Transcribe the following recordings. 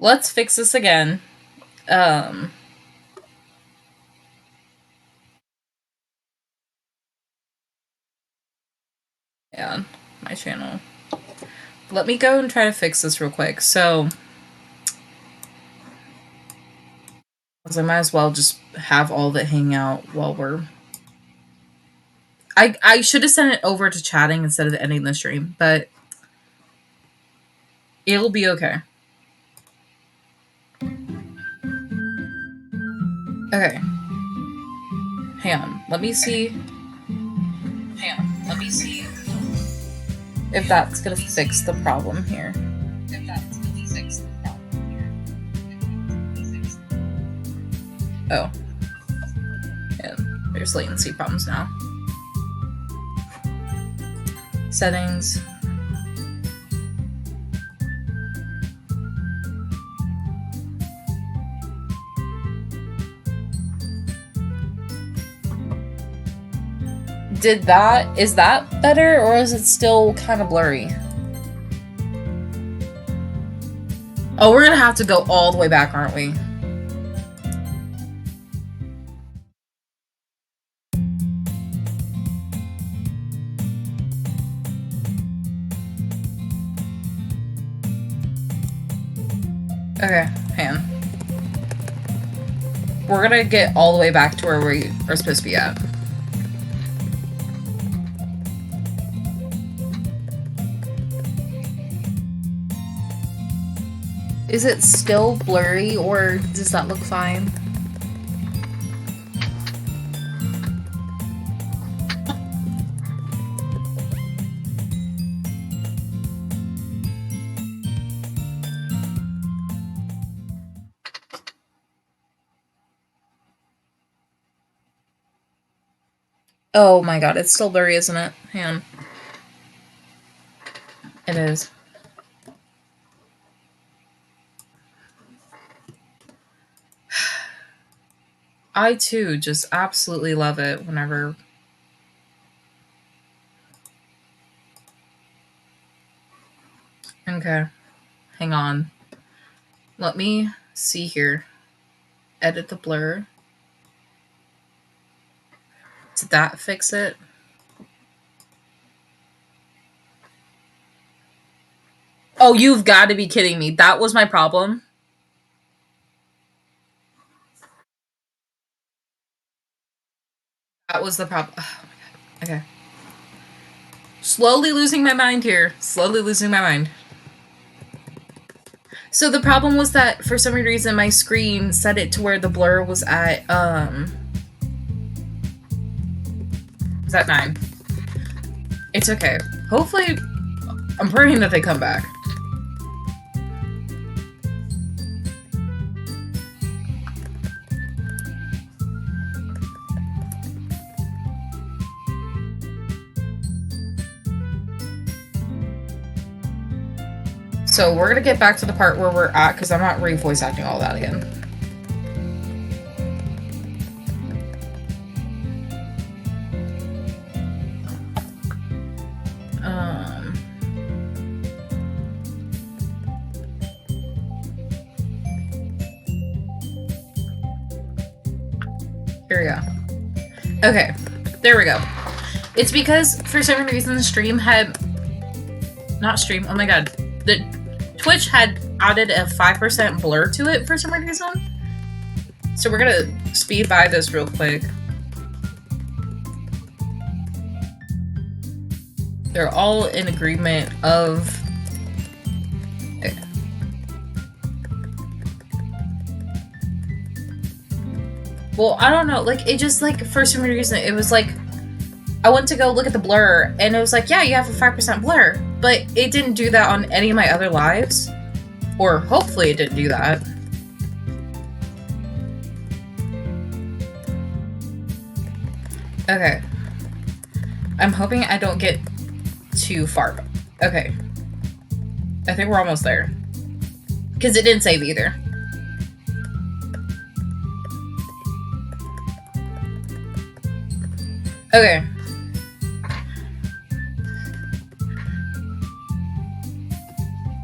let's fix this again. And my channel. Let me go and try to fix this real quick. So, I might as well just have all of it hang out while we're... I should have sent it over to chatting instead of ending the stream, but it'll be okay. Okay. Hang on. Let me see if that's gonna fix the problem here. Oh. Yeah, there's latency problems now. Settings. Is that better, or is it still kind of blurry? Oh, we're gonna have to go all the way back, aren't we? Okay, hang on. We're gonna get all the way back to where we are supposed to be at. Is it still blurry, or does that look fine? Oh my god, it's still blurry, isn't it? Hang on. It is. I too just absolutely love it whenever... Okay. Hang on. Let me see here. Edit the blur. Did that fix it? Oh, you've got to be kidding me. That was my problem? That was the problem. Oh my god. Okay. Slowly losing my mind here. Slowly losing my mind. So the problem was that for some reason my screen set it to where the blur was at, was at 9. It's okay. Hopefully, I'm praying that they come back. So we're gonna get back to the part where we're at, because I'm not re-voice acting all that again. Here we go. Okay, there we go. It's because for some reason the stream had... Not stream, oh my god. The Twitch had added a 5% blur to it for some reason. So we're gonna speed by this real quick. They're all in agreement of... Okay. Well, I don't know, like, it just, like, for some reason, it was like, I went to go look at the blur, and it was like, yeah, you have a 5% blur, but it didn't do that on any of my other lives. Or hopefully it didn't do that. Okay. I'm hoping I don't get too far. Okay. I think we're almost there. Because it didn't save either. Okay.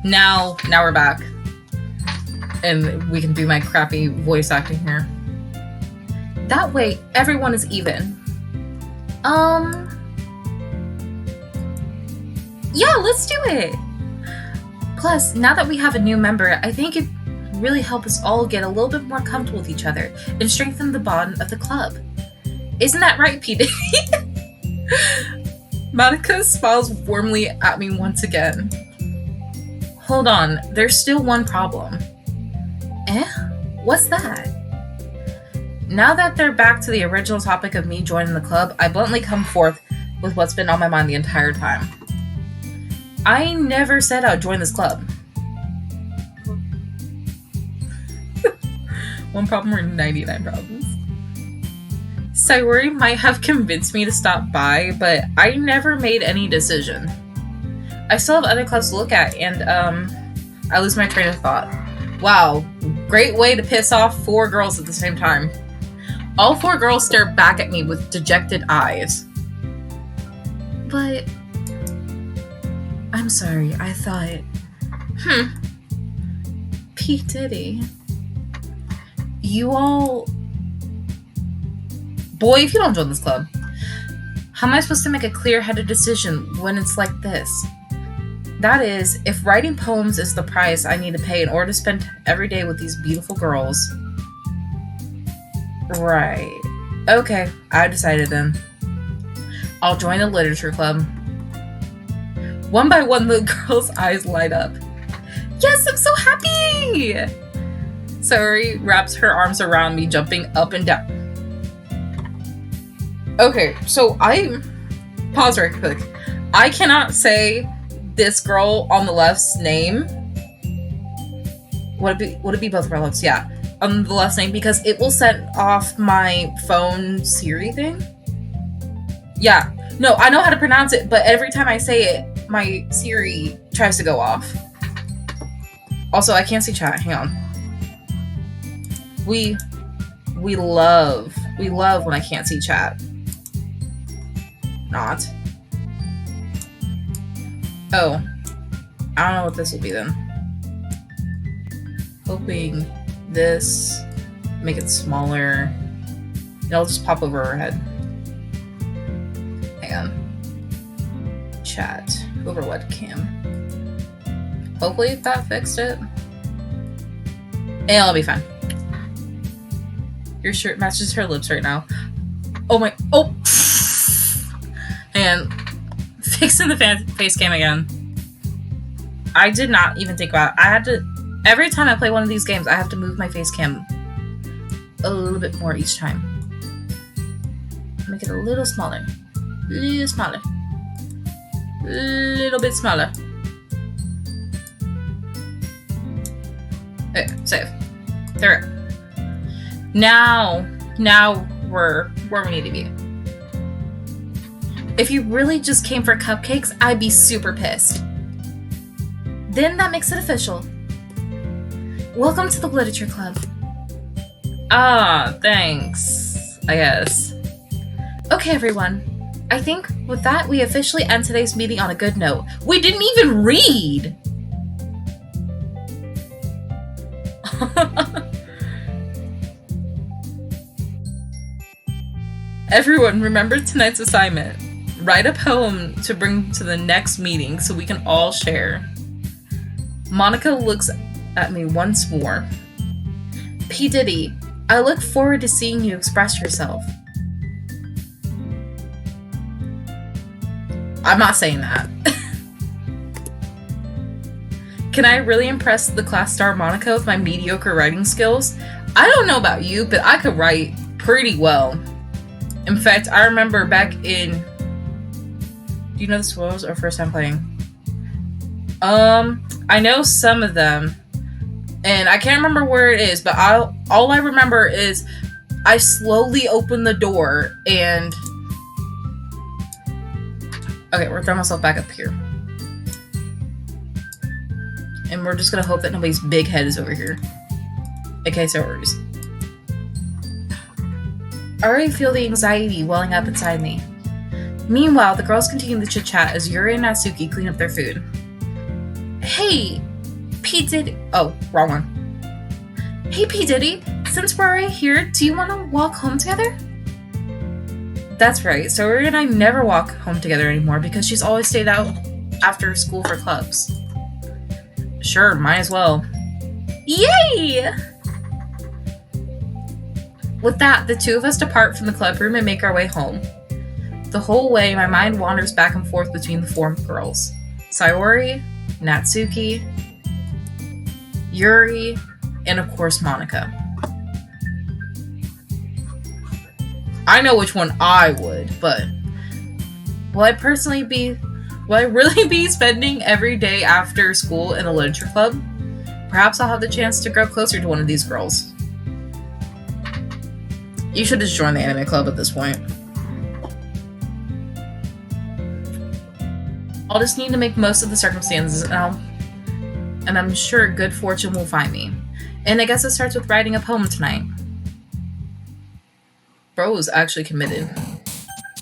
Now we're back. and we can do my crappy voice acting here. That way, everyone is even. Yeah, let's do it! Plus, now that we have a new member, I think it really help us all get a little bit more comfortable with each other and strengthen the bond of the club. Isn't that right, P. Diddy? Monica smiles warmly at me once again. Hold on, there's still one problem. What's that? Now that they're back to the original topic of me joining the club, I bluntly come forth with what's been on my mind the entire time. I never said I'd join this club. One problem or 99 problems. Sayori might have convinced me to stop by, but I never made any decision. I still have other clubs to look at, and I lose my train of thought. Wow, great way to piss off 4 girls at the same time. All 4 girls stare back at me with dejected eyes. But I'm sorry, I thought... P. Diddy. You all... Boy, if you don't join this club. How am I supposed to make a clear-headed decision when it's like this? That is, if writing poems is the price I need to pay in order to spend every day with these beautiful girls. Right. Okay, I decided then. I'll join the literature club. One by one, the girl's eyes light up. Yes, I'm so happy! Sayori wraps her arms around me, jumping up and down. Okay, so pause right quick. I cannot say this girl on the left's name. Would it be both of our lefts? Yeah. On the left's name, because it will set off my phone Siri thing. Yeah. No, I know how to pronounce it, but every time I say it, my Siri tries to go off. Also, I can't see chat. Hang on. We love when I can't see chat. Not. Oh. I don't know what this will be then. Hoping this, make it smaller. It'll just pop over our head. Hang on. Chat over webcam. Hopefully that fixed it. And it'll be fine. Your shirt matches her lips right now. Oh my, oh! And fixing the face cam again. I did not even think about it. I had to, every time I play one of these games, I have to move my face cam a little bit more each time. Make it a little smaller. Little smaller. Little bit smaller. Okay, save. There. Now we're where we need to be. If you really just came for cupcakes, I'd be super pissed. Then that makes it official. Welcome to the Literature Club. Ah, thanks, I guess. Okay, everyone. I think with that, we officially end today's meeting on a good note. We didn't even read! Everyone, remember tonight's assignment. Write a poem to bring to the next meeting so we can all share. Monica looks at me once more. P. Diddy, I look forward to seeing you express yourself. I'm not saying that. Can I really impress the class star Monica with my mediocre writing skills? I don't know about you, but I could write pretty well. In fact, I remember back in... Do you know the spoils or first time playing? I know some of them. And I can't remember where it is, but all I remember is I slowly opened the door and... Okay, we're throwing myself back up here. And we're just gonna hope that nobody's big head is over here. Okay, so worries. I already feel the anxiety welling up inside me. Meanwhile, the girls continue to chit-chat as Yuri and Natsuki clean up their food. Hey! Pete did... Oh, wrong one. Hey P. Diddy, since we're right here, do you want to walk home together? That's right, Sayori and I never walk home together anymore because she's always stayed out after school for clubs. Sure, might as well. Yay! With that, the two of us depart from the club room and make our way home. The whole way, my mind wanders back and forth between the four girls. Sayori, Natsuki, Yuri, and of course Monica. I know which one I would, but will I really be spending every day after school in a literature club? Perhaps I'll have the chance to grow closer to one of these girls. You should just join the anime club at this point. I'll just need to make most of the circumstances, and I'm sure good fortune will find me. And I guess it starts with writing a poem tonight. Bro is actually committed.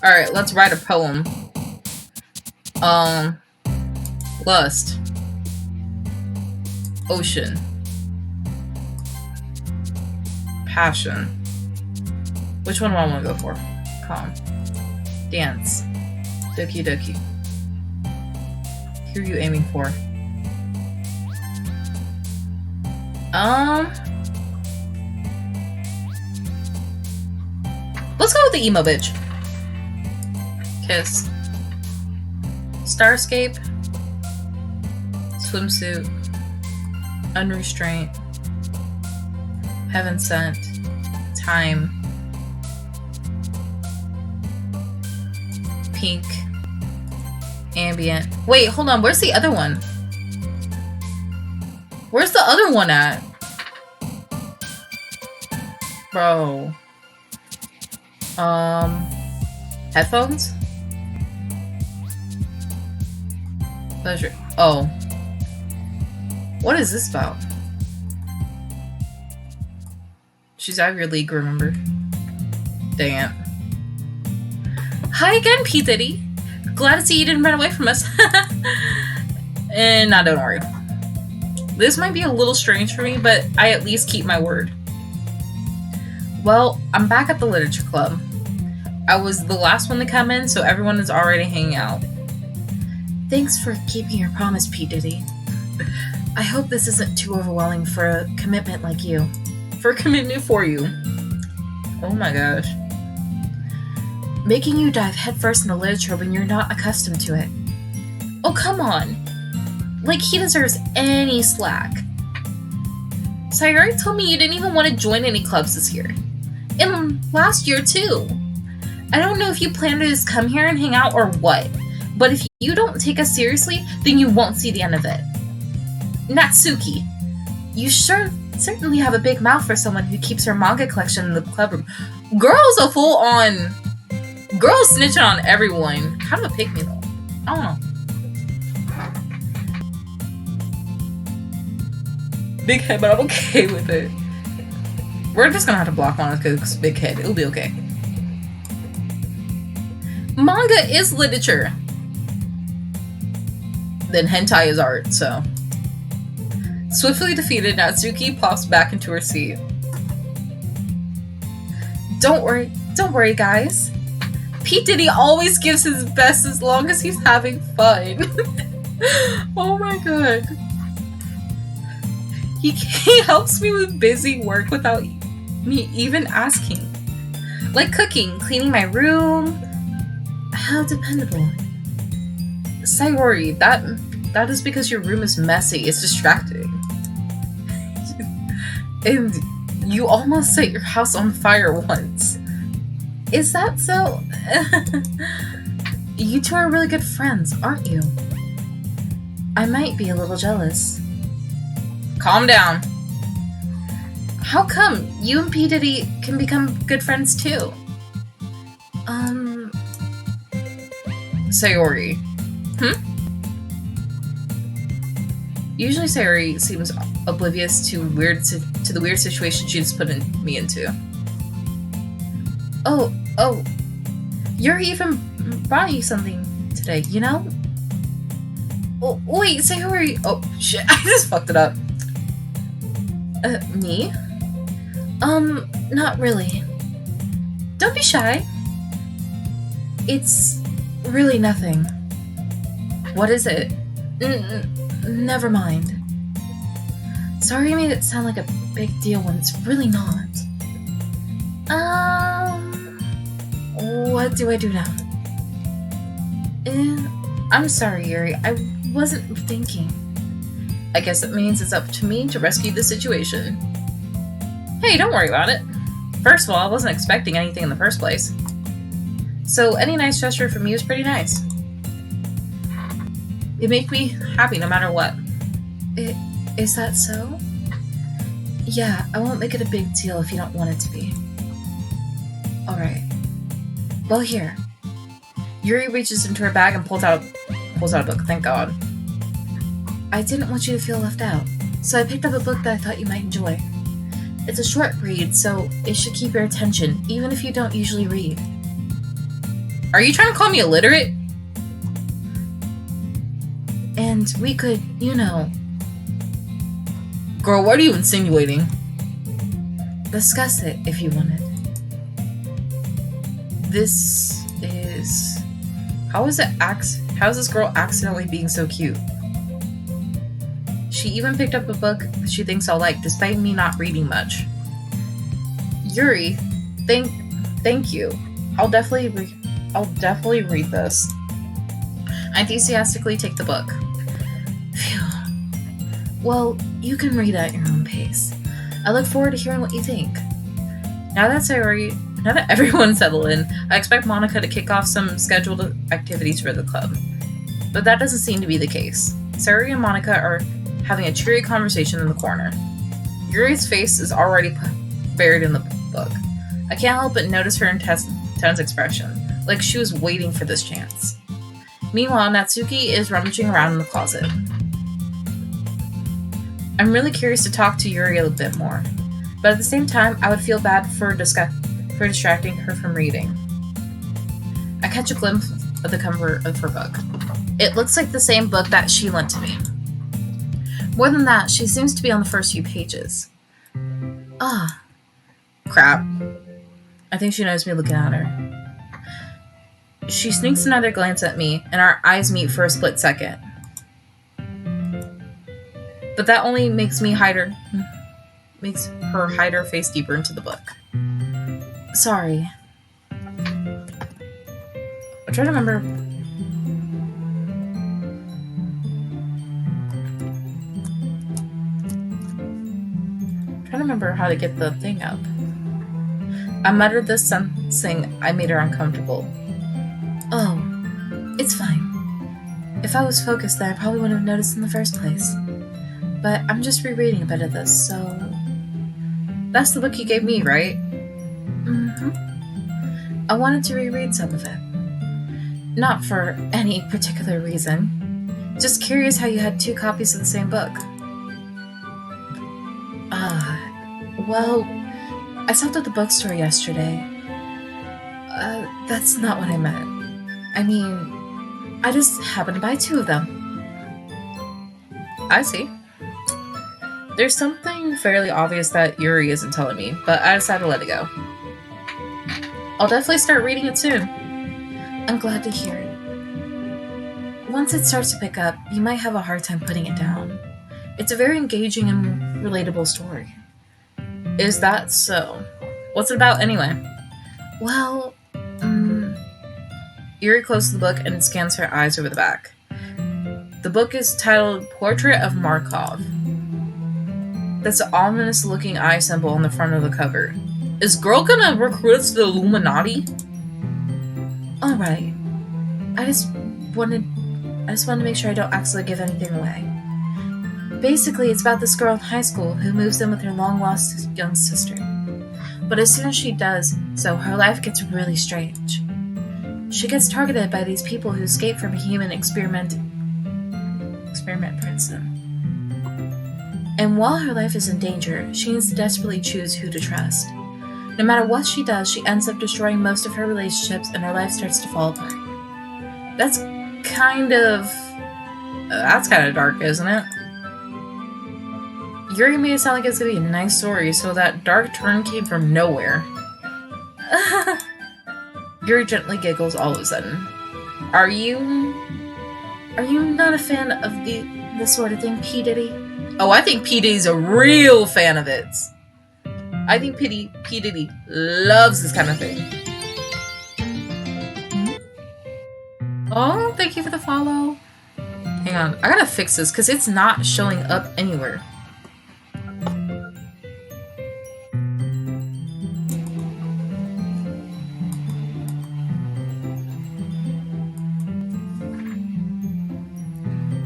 Alright, let's write a poem. Lust. Ocean. Passion. Which one do I want to go for? Calm. Dance. Doki Doki. Who are you aiming for? Let's go with the emo bitch. Kiss. Starscape. Swimsuit. Unrestrained. Heaven sent. Time. Pink. Ambient. Wait, hold on. Where's the other one? Where's the other one at? Bro. Headphones? Pleasure. Oh. What is this about? She's out of your league, remember? Dang it. Hi again, P. Diddy. Glad to see you didn't run away from us. And don't worry. This might be a little strange for me, but I at least keep my word. Well, I'm back at the literature club. I was the last one to come in, so everyone is already hanging out. Thanks for keeping your promise, P. Diddy. I hope this isn't too overwhelming for a commitment like you. For a commitment for you. Oh my gosh. Making you dive headfirst into literature when you're not accustomed to it. Oh, come on. Like he deserves any slack. Sayori told me you didn't even want to join any clubs this year. And last year, too. I don't know if you plan to just come here and hang out or what, but if you don't take us seriously, then you won't see the end of it. Natsuki, you certainly have a big mouth for someone who keeps her manga collection in the club room. Girl's a full-on... Girl snitching on everyone. Kind of a pick me though. I don't know. Big head, but I'm okay with it. We're just gonna have to block on it because big head. It'll be okay. Manga is literature. Then hentai is art, so. Swiftly defeated, Natsuki pops back into her seat. Don't worry, guys. P. Diddy always gives his best as long as he's having fun. Oh my god. He helps me with busy work without me even asking. Like cooking, cleaning my room. How dependable. Sayori, that is because your room is messy. It's distracting. And you almost set your house on fire once. Is that so? You two are really good friends, aren't you? I might be a little jealous. Calm down. How come you and P. Diddy can become good friends too? Sayori. Usually Sayori seems oblivious to the weird situation she just put me into. Oh, Yuri even brought you something today, you know? Oh, wait, Sayori. Oh, shit, I just fucked it up. Me? Not really. Don't be shy. It's really nothing. What is it? Never mind. Sorry I made it sound like a big deal when it's really not. What do I do now? I'm sorry, Yuri. I wasn't thinking. I guess it means it's up to me to rescue the situation. Hey, don't worry about it. First of all, I wasn't expecting anything in the first place. So any nice gesture from you is pretty nice. It makes me happy no matter what. Is that so? Yeah, I won't make it a big deal if you don't want it to be. Alright. Well, here. Yuri reaches into her bag and pulls out a book, thank God. I didn't want you to feel left out, so I picked up a book that I thought you might enjoy. It's a short read, so it should keep your attention, even if you don't usually read. Are you trying to call me illiterate? And we could, you know... Girl, what are you insinuating? Discuss it if you wanted. This is... How is this girl accidentally being so cute? She even picked up a book that she thinks I'll like, despite me not reading much. Yuri, thank you. I'll definitely read this. I enthusiastically take the book. Phew. Well, you can read at your own pace. I look forward to hearing what you think. Now that everyone's settled in, I expect Monica to kick off some scheduled activities for the club. But that doesn't seem to be the case. Sayori and Monica are having a cheery conversation in the corner. Yuri's face is already buried in the book. I can't help but notice her intense expression, like she was waiting for this chance. Meanwhile, Natsuki is rummaging around in the closet. I'm really curious to talk to Yuri a bit more, but at the same time, I would feel bad for distracting her from reading. I catch a glimpse of the cover of her book. It looks like the same book that she lent to me. More than that, she seems to be on the first few pages. Ah. Crap. I think she knows me looking at her. She sneaks another glance at me, and our eyes meet for a split second. But that only makes her hide her face deeper into the book. Sorry. I'm trying to remember. How to get the thing up. I muttered this something I made her uncomfortable. Oh, it's fine. If I was focused, then I probably wouldn't have noticed in the first place. But I'm just rereading a bit of this, so... That's the book you gave me, right? Mm-hmm. I wanted to reread some of it. Not for any particular reason. Just curious how you had 2 copies of the same book. Well, I stopped at the bookstore yesterday. That's not what I meant. I mean, I just happened to buy 2 of them. I see. There's something fairly obvious that Yuri isn't telling me, but I decided to let it go. I'll definitely start reading it soon. I'm glad to hear it. Once it starts to pick up, you might have a hard time putting it down. It's a very engaging and relatable story. Is that so? What's it about anyway? Well, Yuri closes the book and scans her eyes over the back. The book is titled Portrait of Markov. That's the ominous-looking eye symbol on the front of the cover. Is girl gonna recruit us to the Illuminati? Alright. I just wanted to make sure I don't accidentally give anything away. Basically, it's about this girl in high school who moves in with her long-lost young sister. But as soon as she does so, her life gets really strange. She gets targeted by these people who escape from a human experiment prison. And while her life is in danger, she needs to desperately choose who to trust. No matter what she does, she ends up destroying most of her relationships and her life starts to fall apart. That's kind of dark, isn't it? Yuri made it sound like it's gonna be a nice story, so that dark turn came from nowhere. Yuri gently giggles all of a sudden. Are you not a fan of this sort of thing, P. Diddy? Oh, I think P. Diddy's a real fan of it. I think P. Diddy loves this kind of thing. Oh, thank you for the follow. Hang on, I gotta fix this because it's not showing up anywhere.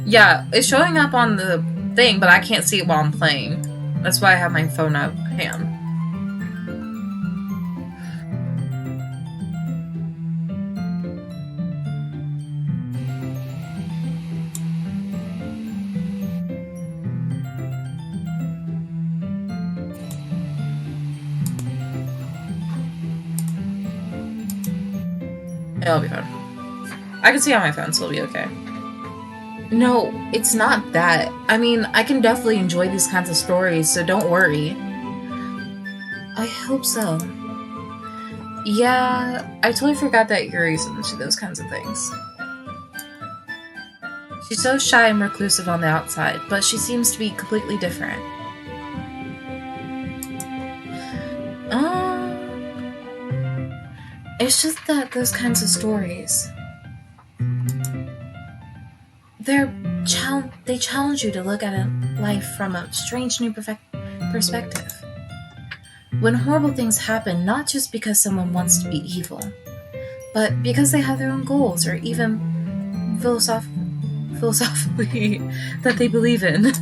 Yeah, it's showing up on the thing, but I can't see it while I'm playing. That's why I have my phone up hand. It'll be fine. I can see on my phone, so it'll be okay. No, it's not that. I mean, I can definitely enjoy these kinds of stories, so don't worry. I hope so. Yeah, I totally forgot that Yuri's into those kinds of things. She's so shy and reclusive on the outside, but she seems to be completely different. It's just that those kinds of stories, they challenge you to look at life from a strange new perspective. When horrible things happen, not just because someone wants to be evil, but because they have their own goals or even philosophically that they believe in.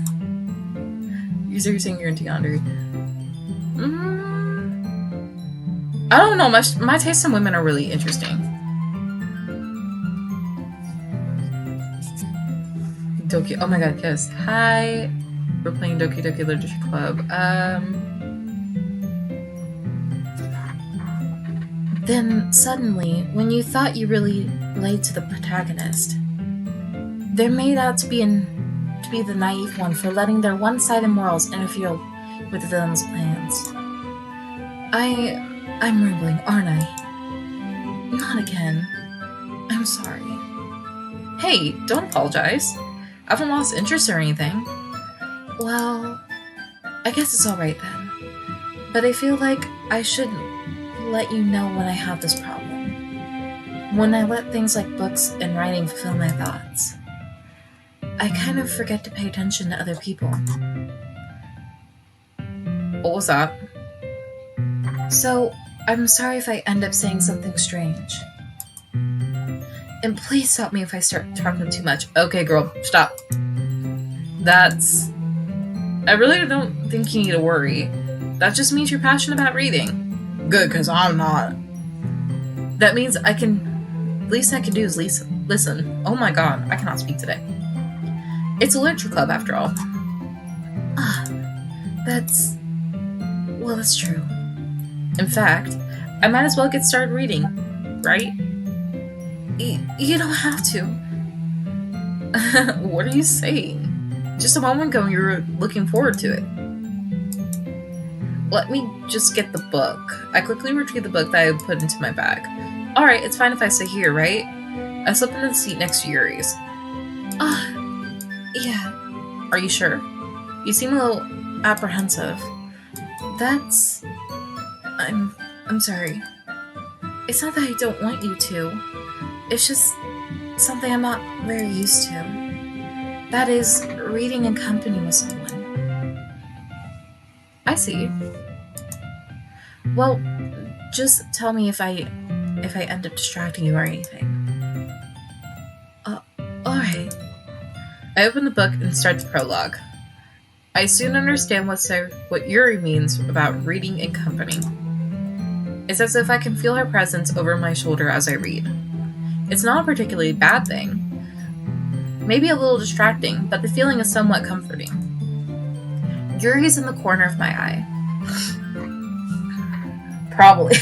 You're saying you're into yandere. I don't know, my tastes in women are really interesting. Doki, oh my god, yes. Hi, we're playing Doki Doki Literature Club. Then suddenly, when you thought you really related to the protagonist, they're made out to be the naive one for letting their one-sided morals interfere with the villain's plans. I'm rambling, aren't I? Not again. I'm sorry. Hey, don't apologize. I haven't lost interest or anything. Well, I guess it's alright then. But I feel like I should let you know when I have this problem. When I let things like books and writing fulfill my thoughts. I kind of forget to pay attention to other people. What was that? So, I'm sorry if I end up saying something strange. And please stop me if I start talking too much. Okay, girl, stop. I really don't think you need to worry. That just means you're passionate about reading. Good, because I'm not. That means the least I can do is listen. Oh my god, I cannot speak today. It's a literature club after all. That's true. In fact, I might as well get started reading, right? You don't have to. What are you saying? Just a moment ago you were looking forward to it. Let me just get the book. I quickly retrieved the book that I had put into my bag. Alright, it's fine if I sit here, right? I slipped into the seat next to Yuri's. Yeah. Are you sure? You seem a little apprehensive. I'm sorry. It's not that I don't want you to. It's just something I'm not very used to. That is, reading in company with someone. I see. Well, just tell me if I end up distracting you or anything. Alright. I open the book and start the prologue. I soon understand what Yuri means about reading in company. It's as if I can feel her presence over my shoulder as I read. It's not a particularly bad thing. Maybe a little distracting, but the feeling is somewhat comforting. Yuri's in the corner of my eye. Probably.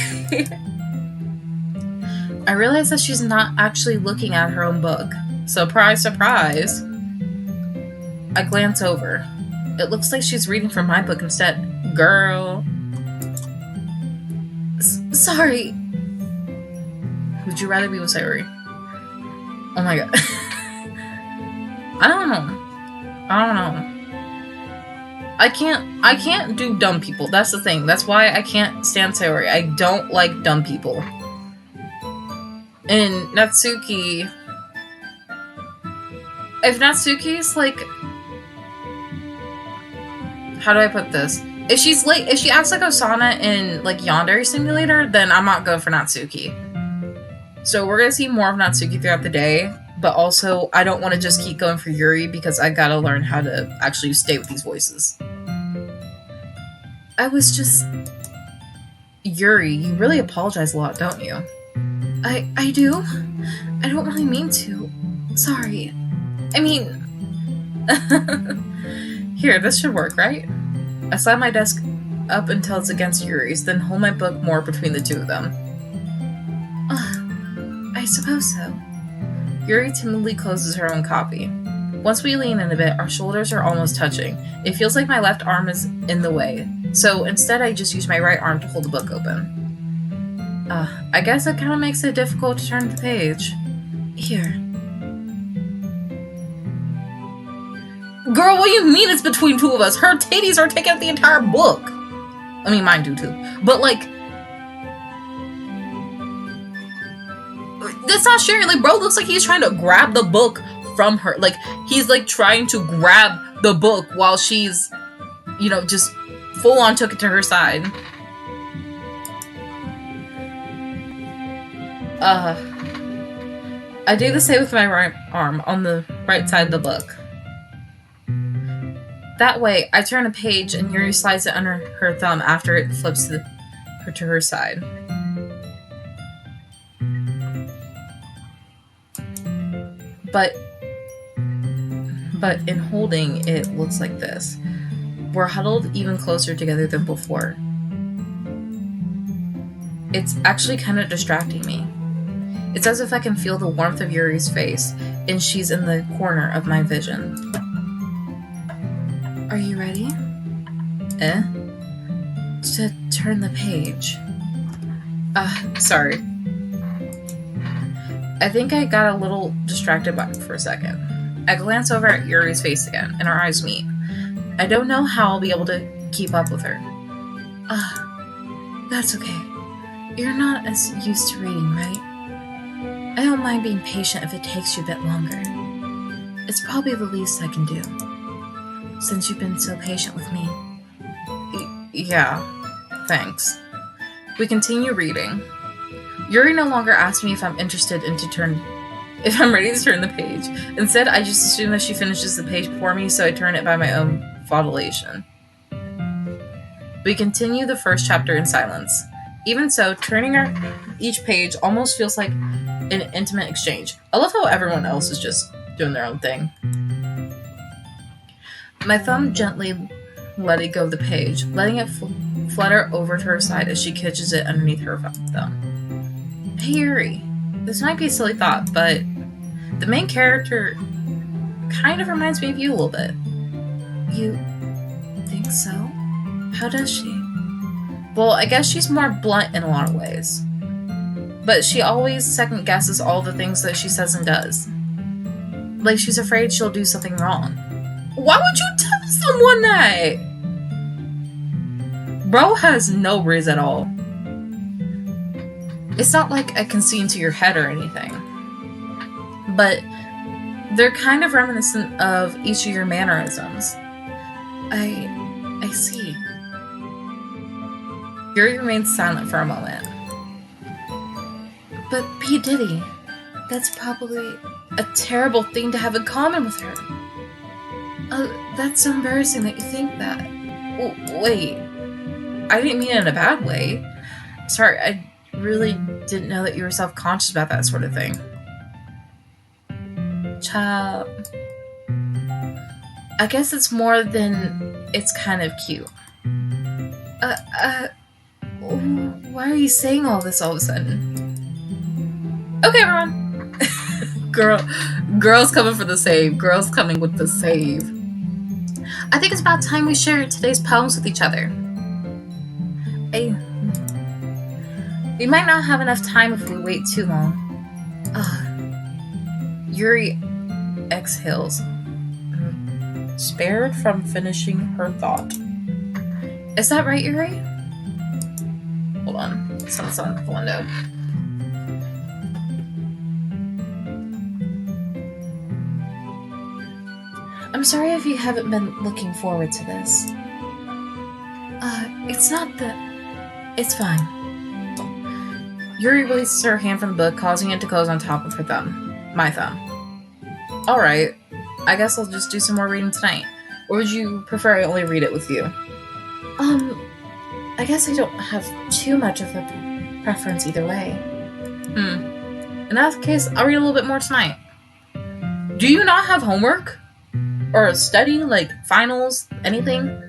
I realize that she's not actually looking at her own book. Surprise, surprise. I glance over. It looks like she's reading from my book instead. Girl. Sorry. Would you rather be with sorry? Oh my god. I don't know. I can't do dumb people. That's the thing. That's why I can't stand Sayori. I don't like dumb people. And Natsuki... If Natsuki's like... How do I put this? If she acts like Osana in like Yandere Simulator, then I'm not going for Natsuki. So we're gonna see more of Natsuki throughout the day, but also I don't want to just keep going for Yuri because I gotta learn how to actually stay with these voices. I was just... Yuri, you really apologize a lot, don't you? I do? I don't really mean to. Sorry. I mean... Here, this should work, right? I slide my desk up until it's against Yuri's, then hold my book more between the two of them. I suppose so. Yuri timidly closes her own copy. Once we lean in a bit, our shoulders are almost touching. It feels like my left arm is in the way, so instead I just use my right arm to hold the book open. I guess that kind of makes it difficult to turn the page. Here. Girl, what do you mean it's between two of us? Her titties are taking up the entire book. I mean, mine do too. But like... That's not sharing. Like, bro looks like he's trying to grab the book from her. Like, he's like trying to grab the book while she's, you know, just full on took it to her side. I do the same with my right arm on the right side of the book. That way, I turn a page and Yuri slides it under her thumb after it flips her to her side. But in holding, it looks like this. We're huddled even closer together than before. It's actually kind of distracting me. It's as if I can feel the warmth of Yuri's face, and she's in the corner of my vision. Are you ready? To turn the page. Sorry. I think I got a little distracted for a second. I glance over at Yuri's face again, and our eyes meet. I don't know how I'll be able to keep up with her. That's okay. You're not as used to reading, right? I don't mind being patient if it takes you a bit longer. It's probably the least I can do, since you've been so patient with me. Yeah, thanks. We continue reading. Yuri no longer asks me if I'm interested if I'm ready to turn the page. Instead, I just assume that she finishes the page before me, so I turn it by my own flagellation. We continue the first chapter in silence. Even so, turning each page almost feels like an intimate exchange. I love how everyone else is just doing their own thing. My thumb gently letting go of the page, letting it flutter over to her side as she catches it underneath her thumb. Hey Yuri, this might be a silly thought, but the main character kind of reminds me of you a little bit. You think so? How does she? Well, I guess she's more blunt in a lot of ways. But she always second guesses all the things that she says and does. Like she's afraid she'll do something wrong. Why would you tell someone that? Bro has no riz at all. It's not like I can see into your head or anything. But they're kind of reminiscent of each of your mannerisms. I see. Yuri remains silent for a moment. But P. Diddy, that's probably a terrible thing to have in common with her. That's so embarrassing that you think that. Wait, I didn't mean it in a bad way. Sorry, I really didn't know that you were self-conscious about that sort of thing. Child, I guess it's more than it's kind of cute. Why are you saying all this all of a sudden? Okay, everyone. Girl's coming for the save. Girl's coming with the save. I think it's about time we share today's poems with each other. We might not have enough time if we wait too long. Yuri exhales, spared from finishing her thought. Is that right, Yuri? Hold on. Someone's on the window. I'm sorry if you haven't been looking forward to this. It's not that... It's fine. Yuri releases her hand from the book, causing it to close on top of her thumb. My thumb. Alright, I guess I'll just do some more reading tonight. Or would you prefer I only read it with you? I guess I don't have too much of a preference either way. In that case, I'll read a little bit more tonight. Do you not have homework? Or study, like finals, anything?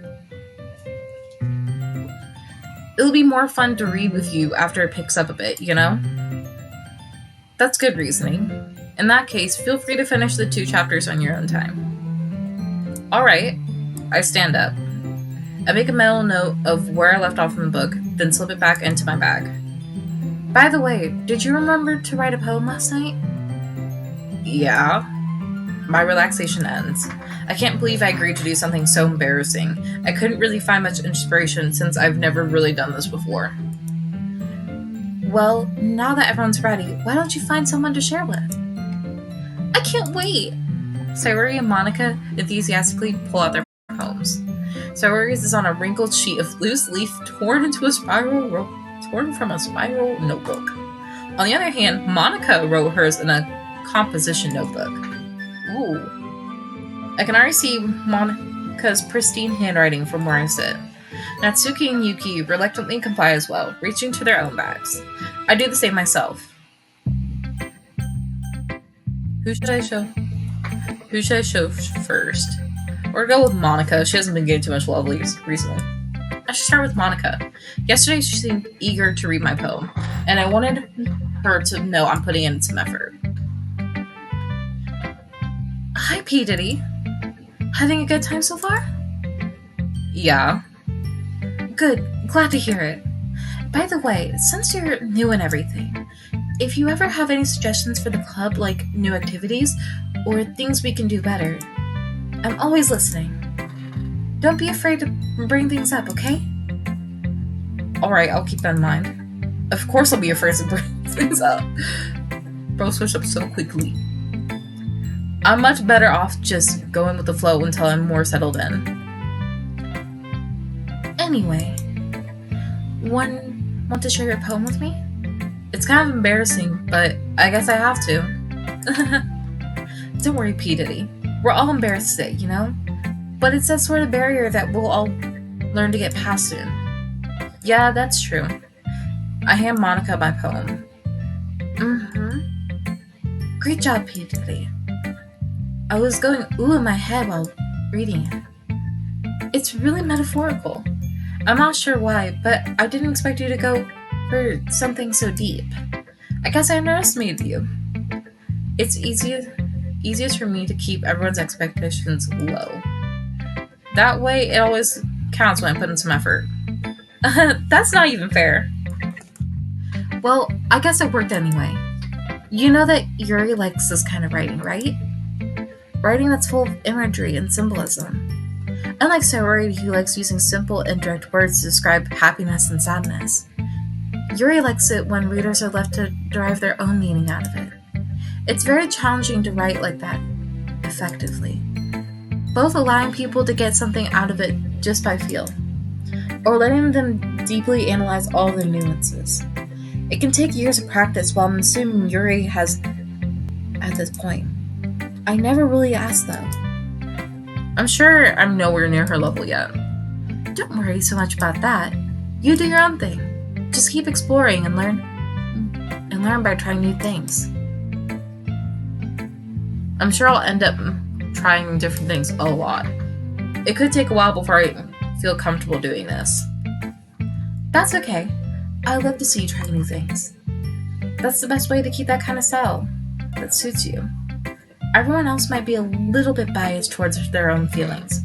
It'll be more fun to read with you after it picks up a bit, you know? That's good reasoning. In that case, feel free to finish the 2 chapters on your own time. Alright. I stand up. I make a mental note of where I left off in the book, then slip it back into my bag. By the way, did you remember to write a poem last night? Yeah. My relaxation ends. I can't believe I agreed to do something so embarrassing. I couldn't really find much inspiration since I've never really done this before. Well, now that everyone's ready, why don't you find someone to share with? I can't wait! Sayori and Monica enthusiastically pull out their poems. Sayori's is on a wrinkled sheet of loose leaf torn from a spiral notebook. On the other hand, Monica wrote hers in a composition notebook. Ooh. I can already see Monica's pristine handwriting from where I sit. Natsuki and Yuki reluctantly comply as well, reaching to their own bags. I do the same myself. Who should I show first? Or go with Monica. She hasn't been getting too much love recently. I should start with Monica. Yesterday she seemed eager to read my poem, and I wanted her to know I'm putting in some effort. Hi, P. Diddy. Having a good time so far? Yeah. Good. Glad to hear it. By the way, since you're new and everything, if you ever have any suggestions for the club, like new activities or things we can do better, I'm always listening. Don't be afraid to bring things up, okay? Alright, I'll keep that in mind. Of course I'll be your first to bring things up. Bro switched up so quickly. I'm much better off just going with the flow until I'm more settled in. Anyway, want to share your poem with me? It's kind of embarrassing, but I guess I have to. Don't worry, P. Diddy. We're all embarrassed today, you know? But it's that sort of barrier that we'll all learn to get past soon. Yeah, that's true. I hand Monica my poem. Great job, P. Diddy. I was going ooh in my head while reading it. It's really metaphorical. I'm not sure why, but I didn't expect you to go for something so deep. I guess I underestimated you. It's easiest for me to keep everyone's expectations low. That way, it always counts when I put in some effort. That's not even fair. Well, I guess it worked anyway. You know that Yuri likes this kind of writing, right? Writing that's full of imagery and symbolism. Unlike Sayori, who likes using simple, indirect words to describe happiness and sadness, Yuri likes it when readers are left to derive their own meaning out of it. It's very challenging to write like that effectively, both allowing people to get something out of it just by feel, or letting them deeply analyze all the nuances. It can take years of practice, while I'm assuming Yuri has at this point. I never really asked, though. I'm sure I'm nowhere near her level yet. Don't worry so much about that. You do your own thing. Just keep exploring and learn by trying new things. I'm sure I'll end up trying different things a lot. It could take a while before I feel comfortable doing this. That's okay. I love to see you try new things. That's the best way to keep that kind of style that suits you. Everyone else might be a little bit biased towards their own feelings.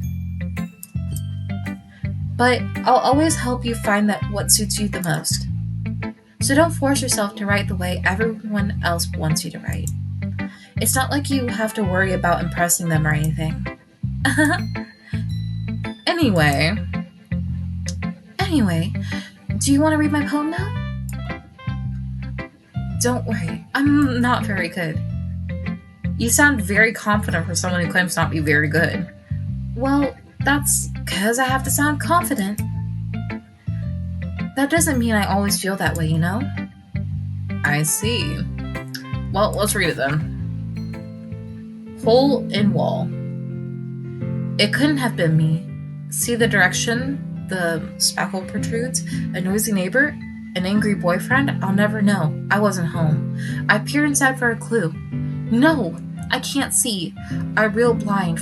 But I'll always help you find that what suits you the most. So don't force yourself to write the way everyone else wants you to write. It's not like you have to worry about impressing them or anything. Anyway, do you want to read my poem now? Don't worry, I'm not very good. You sound very confident for someone who claims not to be very good. Well, that's because I have to sound confident. That doesn't mean I always feel that way, you know? I see. Well, let's read it then. Hole in wall. It couldn't have been me. See the direction the spackle protrudes? A noisy neighbor? An angry boyfriend? I'll never know. I wasn't home. I peered inside for a clue. No, I can't see. I reel blind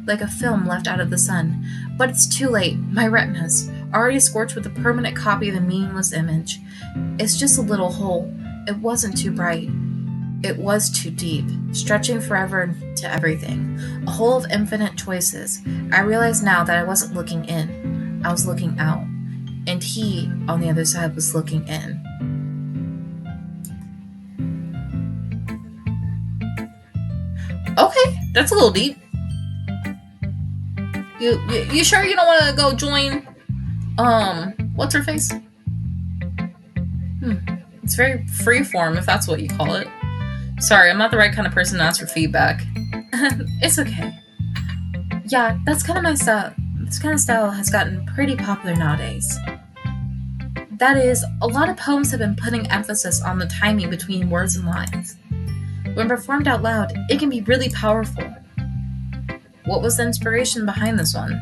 like a film left out of the sun. But it's too late. My retinas, already scorched with a permanent copy of the meaningless image. It's just a little hole. It wasn't too bright. It was too deep, stretching forever into everything. A hole of infinite choices. I realize now that I wasn't looking in. I was looking out. And he, on the other side, was looking in. Okay, that's a little deep. You sure you don't want to go join, what's her face? It's very freeform, if that's what you call it. Sorry, I'm not the right kind of person to ask for feedback. It's okay. Yeah, that's kind of my style. This kind of style has gotten pretty popular nowadays. That is, a lot of poems have been putting emphasis on the timing between words and lines. When performed out loud, it can be really powerful. What was the inspiration behind this one?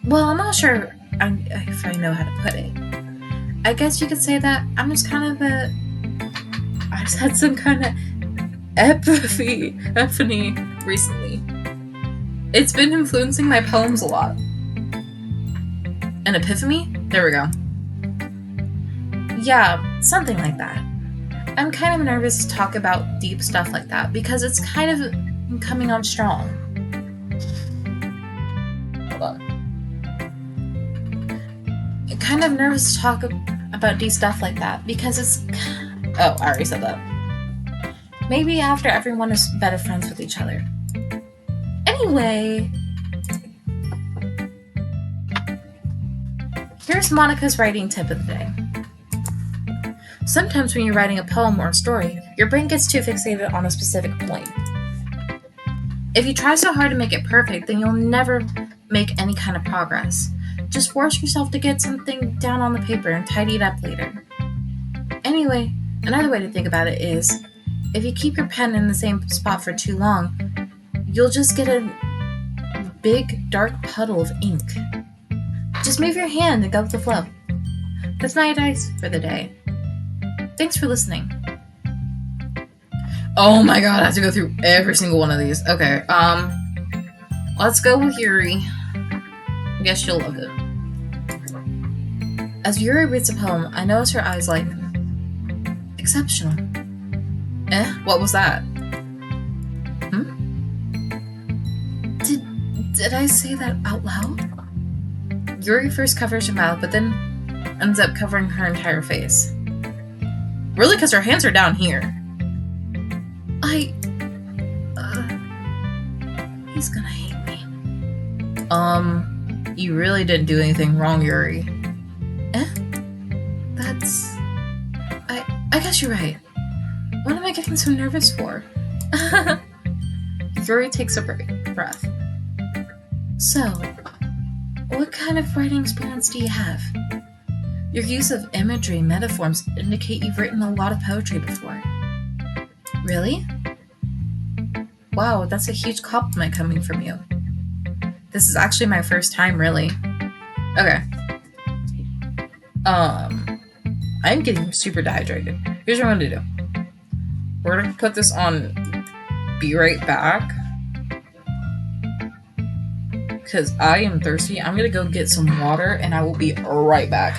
Well, I'm not sure if I know how to put it. I guess you could say that I just had some kind of epiphany recently. It's been influencing my poems a lot. An epiphany? There we go. Yeah, something like that. I'm kind of nervous to talk about deep stuff like that because it's kind of coming on strong. Hold on. I'm kind of nervous to talk about deep stuff like that because it's... Oh, I already said that. Maybe after everyone is better friends with each other. Anyway, here's Monica's writing tip of the day. Sometimes when you're writing a poem or a story, your brain gets too fixated on a specific point. If you try so hard to make it perfect, then you'll never make any kind of progress. Just force yourself to get something down on the paper and tidy it up later. Anyway, another way to think about it is, if you keep your pen in the same spot for too long, you'll just get a big, dark puddle of ink. Just move your hand and go with the flow. That's my advice for the day. Thanks for listening. Oh my god, I have to go through every single one of these. Okay, let's go with Yuri. I guess you'll love it. As Yuri reads the poem, I notice her eyes lighten. Exceptional. What was that? Did I say that out loud? Yuri first covers her mouth, but then ends up covering her entire face. Really? Because her hands are down here. He's gonna hate me. You really didn't do anything wrong, Yuri. That's... I guess you're right. What am I getting so nervous for? Yuri takes a breath. So, what kind of writing experience do you have? Your use of imagery and metaphors indicate you've written a lot of poetry before. Really? Wow, that's a huge compliment coming from you. This is actually my first time, really. Okay. I'm getting super dehydrated. Here's what I'm gonna do. We're gonna put this on Be Right Back. Because I am thirsty. I'm gonna go get some water and I will be right back.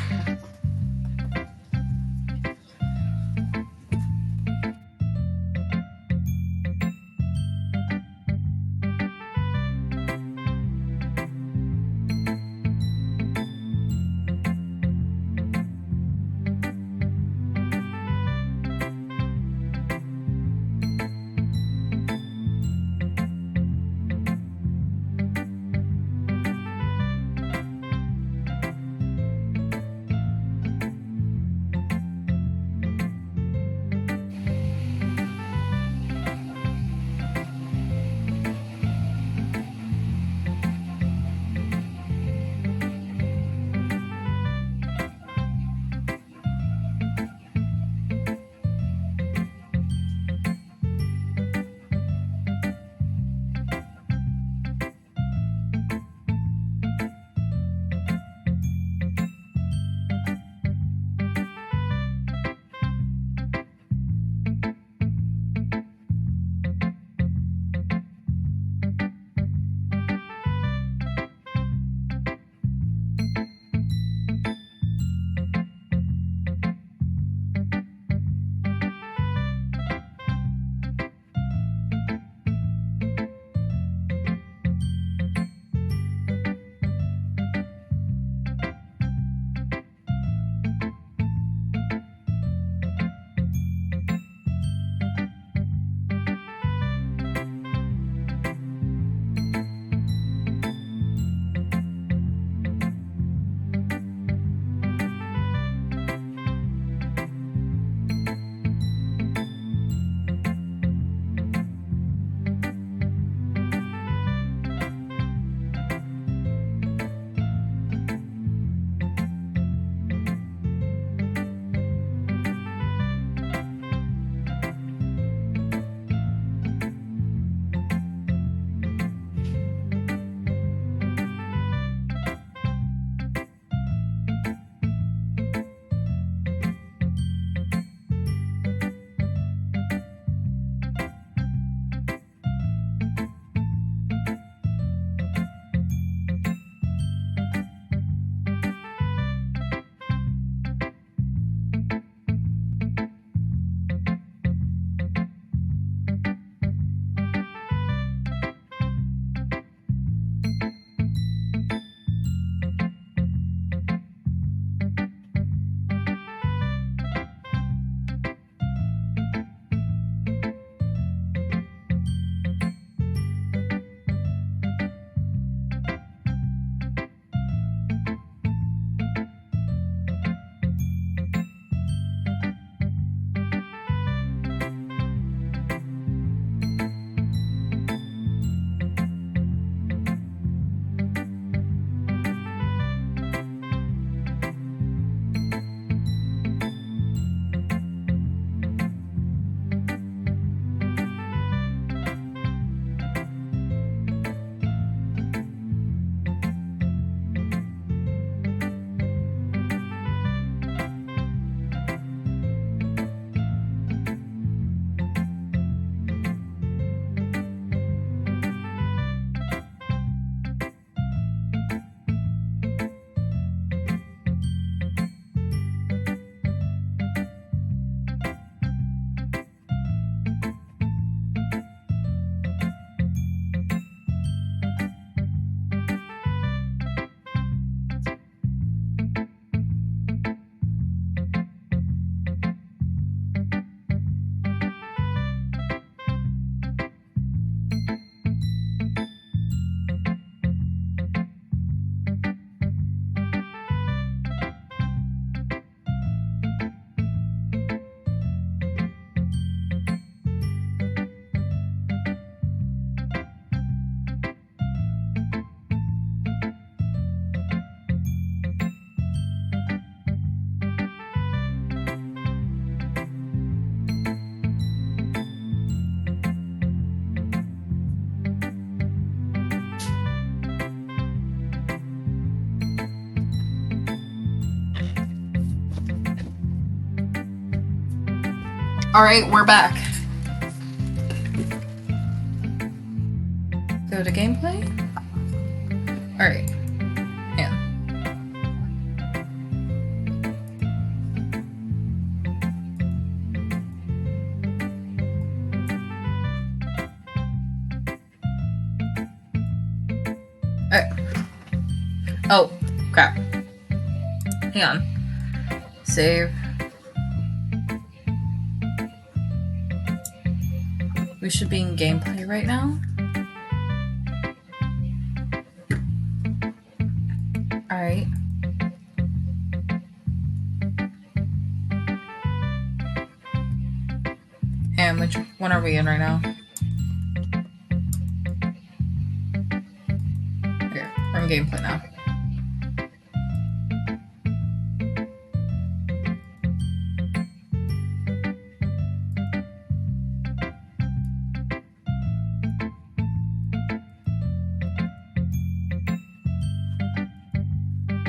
Alright, we're back. Go to gameplay? Alright. Yeah. Alright. Oh, crap. Hang on. Save. We should be in gameplay right now. Alright. And which one are we in right now? Here, we're in gameplay now.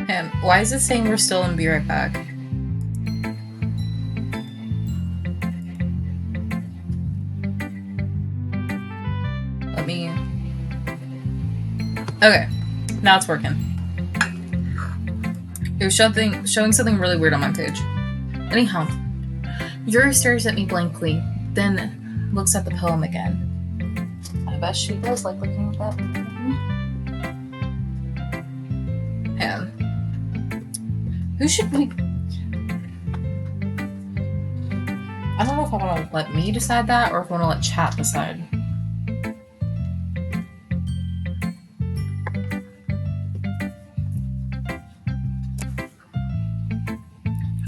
And why is it saying we're still in Be Right Back? Let me... Okay, now it's working. It was showing something really weird on my page. Anyhow, Yuri stares at me blankly, then looks at the poem again. I bet she does like looking at that poem. And who should we... I don't know if I want to let me decide that or if I want to let chat decide.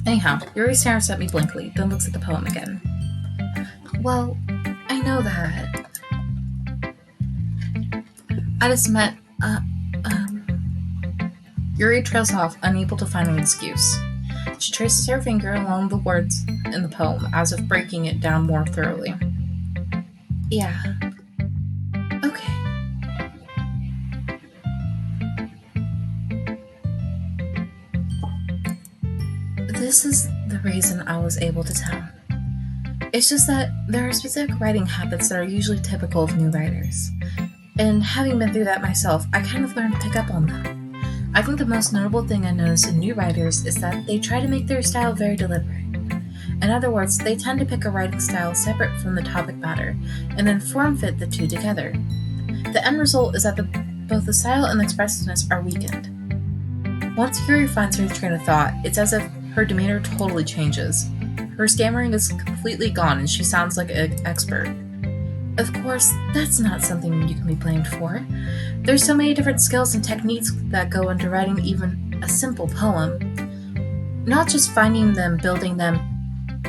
Anyhow, Yuri stares at me blankly, then looks at the poem again. Well, I know that. I just meant, Yuri trails off, unable to find an excuse. She traces her finger along the words in the poem, as if breaking it down more thoroughly. Yeah. Okay. This is the reason I was able to tell. It's just that there are specific writing habits that are usually typical of new writers. And having been through that myself, I kind of learned to pick up on that. I think the most notable thing I notice in new writers is that they try to make their style very deliberate. In other words, they tend to pick a writing style separate from the topic matter, and then form-fit the two together. The end result is that both the style and the expressiveness are weakened. Once Yuri finds her train of thought, it's as if her demeanor totally changes. Her stammering is completely gone and she sounds like an expert. Of course, that's not something you can be blamed for. There's so many different skills and techniques that go into writing even a simple poem. Not just finding them, building them,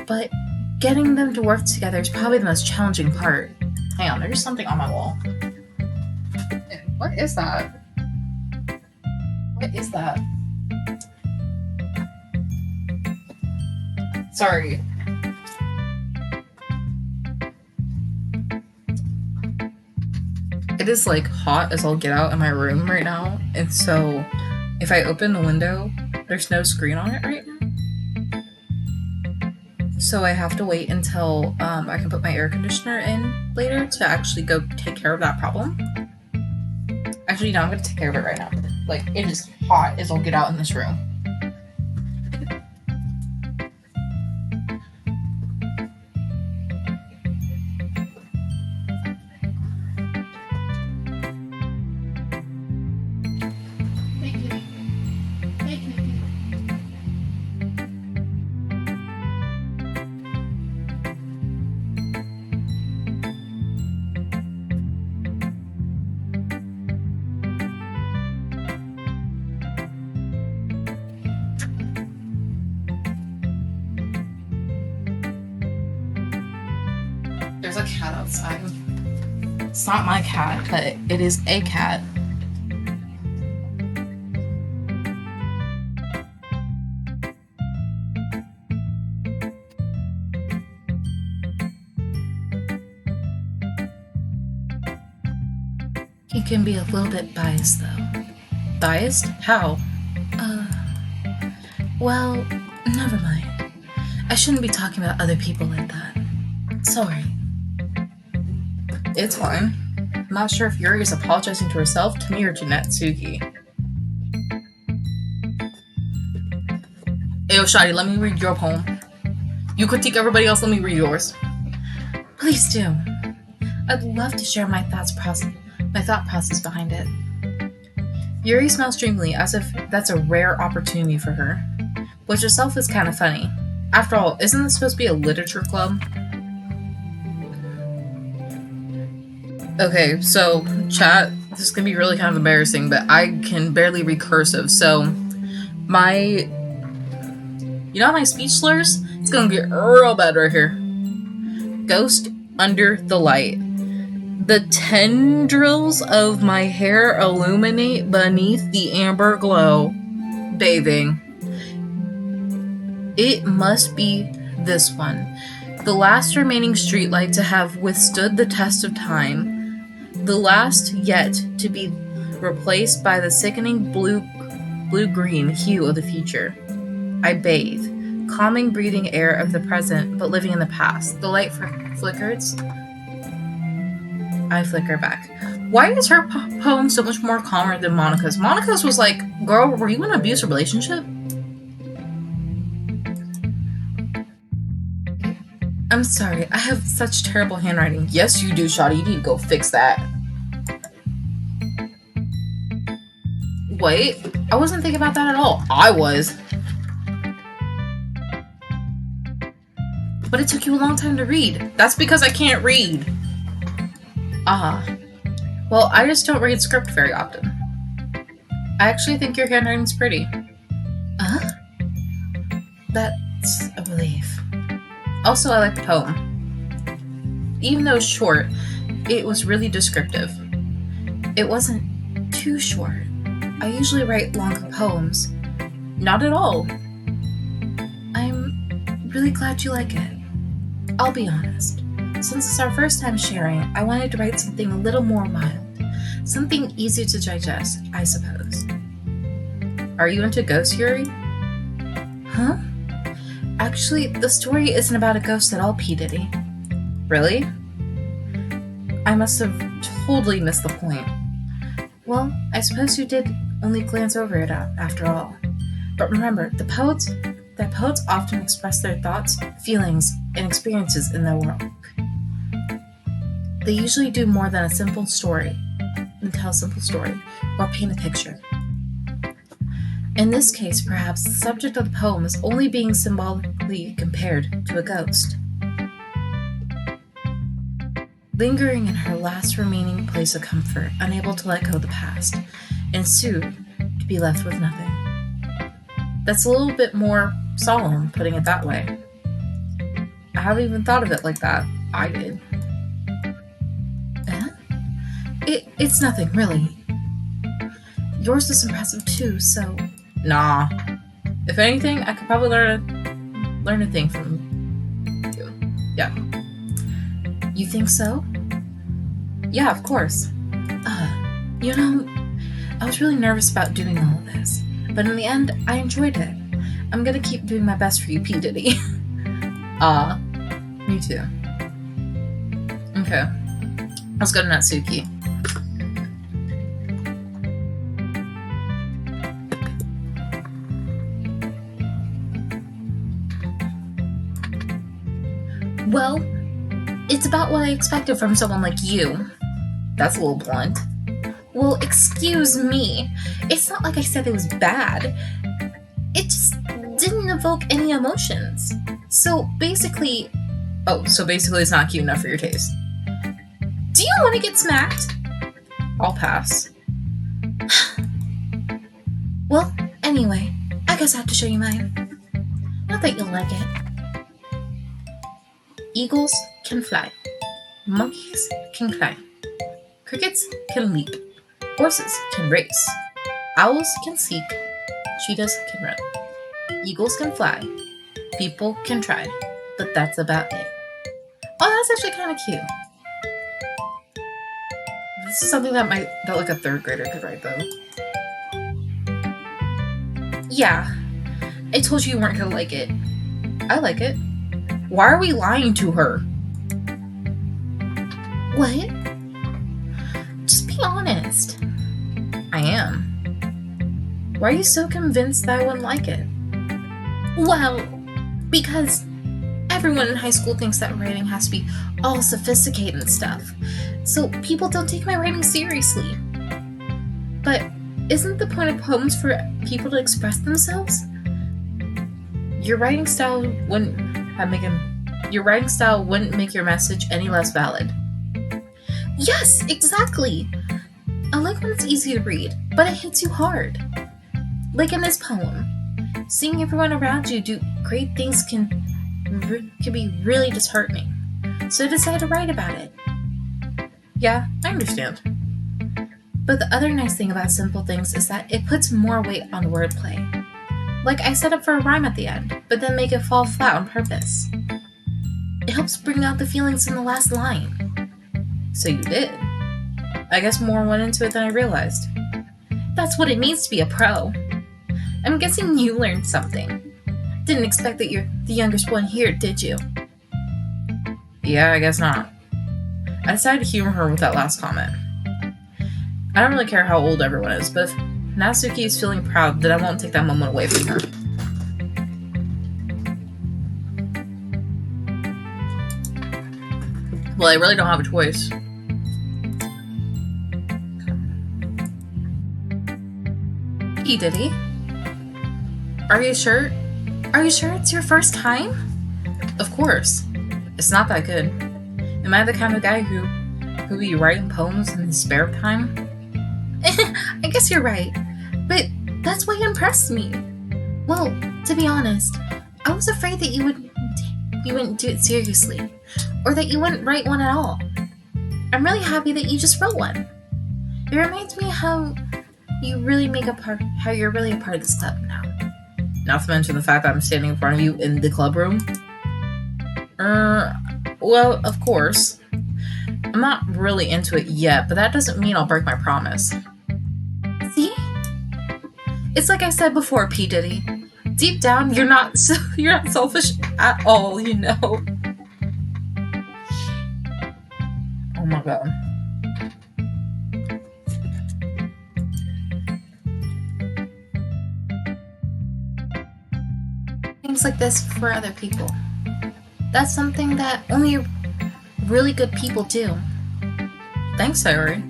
but getting them to work together is probably the most challenging part. Hang on, there's something on my wall. What is that? What is that? Sorry. It is like hot as I'll get out in my room right now, and so if I open the window, there's no screen on it right now. So I have to wait until I can put my air conditioner in later to actually go take care of that problem. Actually, no, I'm going to take care of it right now. Like, it is hot as I'll get out in this room. There's a cat outside. It's not my cat, but it is a cat. He can be a little bit biased, though. Biased? How? Well, never mind. I shouldn't be talking about other people like that. Sorry. It's fine. I'm not sure if Yuri is apologizing to herself, to me, or to Natsuki. Ayo, Shadi, let me read your poem. You critique everybody else, let me read yours. Please do. I'd love to share my thought process behind it. Yuri smiles dreamily, as if that's a rare opportunity for her, which itself is kind of funny. After all, isn't this supposed to be a literature club? Okay, so, chat, this is going to be really kind of embarrassing, but I can barely read cursive, so my speech slurs? It's going to get real bad right here. Ghost under the light. The tendrils of my hair illuminate beneath the amber glow. Bathing. It must be this one. The last remaining streetlight to have withstood the test of time. The last yet to be replaced by the sickening blue-green hue of the future. I bathe, calming breathing air of the present, but living in the past. The light flickers. I flicker back. Why is her poem so much more calmer than Monica's? Monica's was like, girl, were you in an abusive relationship? I'm sorry, I have such terrible handwriting. Yes, you do, Shawty. You need to go fix that. Wait, I wasn't thinking about that at all. I was. But it took you a long time to read. That's because I can't read. Well, I just don't read script very often. I actually think your handwriting's pretty. That's a relief. Also, I like the poem. Even though short, it was really descriptive. It wasn't too short. I usually write longer poems. Not at all. I'm really glad you like it. I'll be honest. Since it's our first time sharing, I wanted to write something a little more mild. Something easy to digest, I suppose. Are you into ghosts, Yuri? Huh? Actually, the story isn't about a ghost at all, P. Diddy. Really? I must have totally missed the point. Well, I suppose you did only glance over it after all. But remember, that poets often express their thoughts, feelings, and experiences in their work. They usually do more than tell a simple story, or paint a picture. In this case, perhaps the subject of the poem is only being symbolically compared to a ghost. Lingering in her last remaining place of comfort, unable to let go of the past, and soon to be left with nothing. That's a little bit more solemn, putting it that way. I haven't even thought of it like that. I did. It's nothing, really. Yours is impressive too, so... Nah. If anything, I could probably learn a thing from you. Yeah. You think so? Yeah, of course. I was really nervous about doing all of this, but in the end, I enjoyed it. I'm gonna keep doing my best for you, P. Diddy. Me too. Okay. Let's go to Natsuki. Well, it's about what I expected from someone like you. That's a little blunt. Well, excuse me. It's not like I said it was bad. It just didn't evoke any emotions. So basically it's not cute enough for your taste. Do you want to get smacked? I'll pass. Well, anyway, I guess I have to show you mine. Not that you'll like it. Eagles can fly. Monkeys can climb. Crickets can leap. Horses can race. Owls can seek. Cheetahs can run. Eagles can fly. People can try. But that's about it. Oh, that's actually kind of cute. This is something that like a third grader could write, though. Yeah. I told you weren't gonna like it. I like it. Why are we lying to her? What? Just be honest. I am. Why are you so convinced that I wouldn't like it? Well, because everyone in high school thinks that writing has to be all sophisticated and stuff, so people don't take my writing seriously. But isn't the point of poems for people to express themselves? Your writing style wouldn't make your message any less valid. Yes, exactly. I like when it's easy to read, but it hits you hard. Like in this poem, seeing everyone around you do great things can be really disheartening. So I decided to write about it. Yeah, I understand. But the other nice thing about simple things is that it puts more weight on wordplay. Like I set up for a rhyme at the end, but then make it fall flat on purpose. It helps bring out the feelings in the last line. So you did. I guess more went into it than I realized. That's what it means to be a pro. I'm guessing you learned something. Didn't expect that you're the youngest one here, did you? Yeah, I guess not. I decided to humor her with that last comment. I don't really care how old everyone is, but if Natsuki is feeling proud, then I won't take that moment away from her. Well, I really don't have a choice. He did he? Are you sure? Are you sure it's your first time? Of course. It's not that good. Am I the kind of guy who be writing poems in his spare time? I guess you're right. But that's what impressed me. Well, to be honest, I was afraid that you wouldn't do it seriously, or that you wouldn't write one at all. I'm really happy that you just wrote one. It reminds me how you're really a part of this club now. Not to mention the fact that I'm standing in front of you in the club room. Well, of course. I'm not really into it yet, but that doesn't mean I'll break my promise. See? It's like I said before, P. Diddy. Deep down, you're not selfish at all, you know. Oh my god. Things like this for other people. That's something that only really good people do. Thanks, Sayori.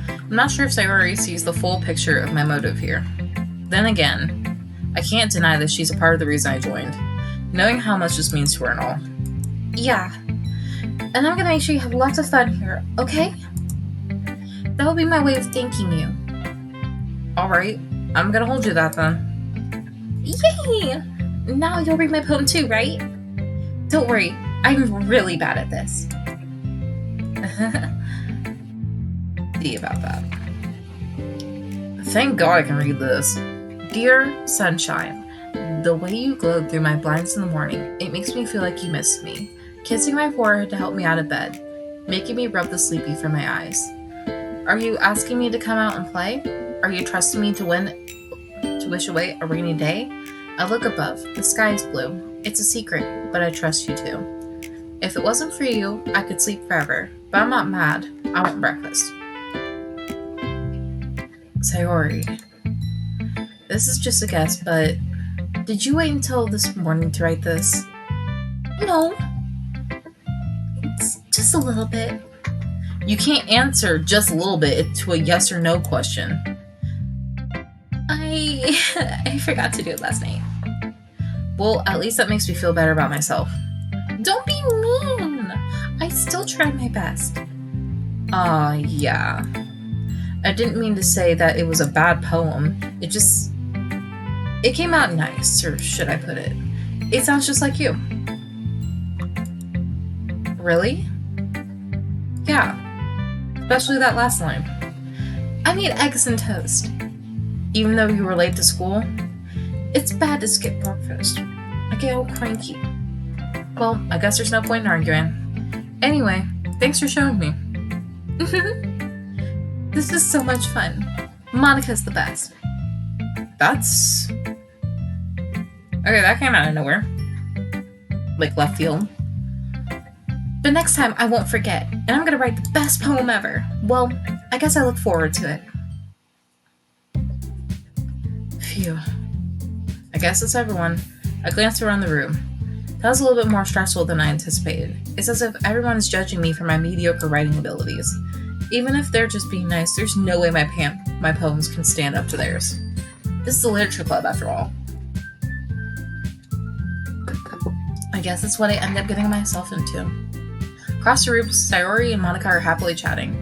I'm not sure if Sayori sees the full picture of my motive here. Then again, I can't deny that she's a part of the reason I joined, knowing how much this means to her and all. Yeah. And I'm gonna make sure you have lots of fun here, okay? That will be my way of thanking you. Alright, I'm gonna hold you that then. Yay! Now you'll read my poem too, right? Don't worry, I'm really bad at this. See about that. Thank God I can read this. Dear sunshine, the way you glowed through my blinds in the morning, it makes me feel like you missed me. Kissing my forehead to help me out of bed, making me rub the sleepy from my eyes. Are you asking me to come out and play? Are you trusting me to wish away a rainy day? I look above. The sky is blue. It's a secret, but I trust you too. If it wasn't for you, I could sleep forever. But I'm not mad. I want breakfast. Sayori. This is just a guess, but did you wait until this morning to write this? No. It's just a little bit. You can't answer just a little bit to a yes or no question. I forgot to do it last night. Well, at least that makes me feel better about myself. Don't be mean! I still tried my best. Yeah. I didn't mean to say that it was a bad poem. It came out nice, or should I put it? It sounds just like you. Really? Yeah. Especially that last line. I made eggs and toast. Even though you were late to school, it's bad to skip breakfast. I get all cranky. Well, I guess there's no point in arguing. Anyway, thanks for showing me. This is so much fun. Monica's the best. That's... Okay, that came out of nowhere. Like left field. But next time I won't forget, and I'm gonna write the best poem ever. Well, I guess I look forward to it. Phew. I guess it's everyone. I glanced around the room. That was a little bit more stressful than I anticipated. It's as if everyone is judging me for my mediocre writing abilities. Even if they're just being nice, there's no way my poems can stand up to theirs. This is a literature club, after all. I guess that's what I end up getting myself into. Across the room, Sayori and Monica are happily chatting.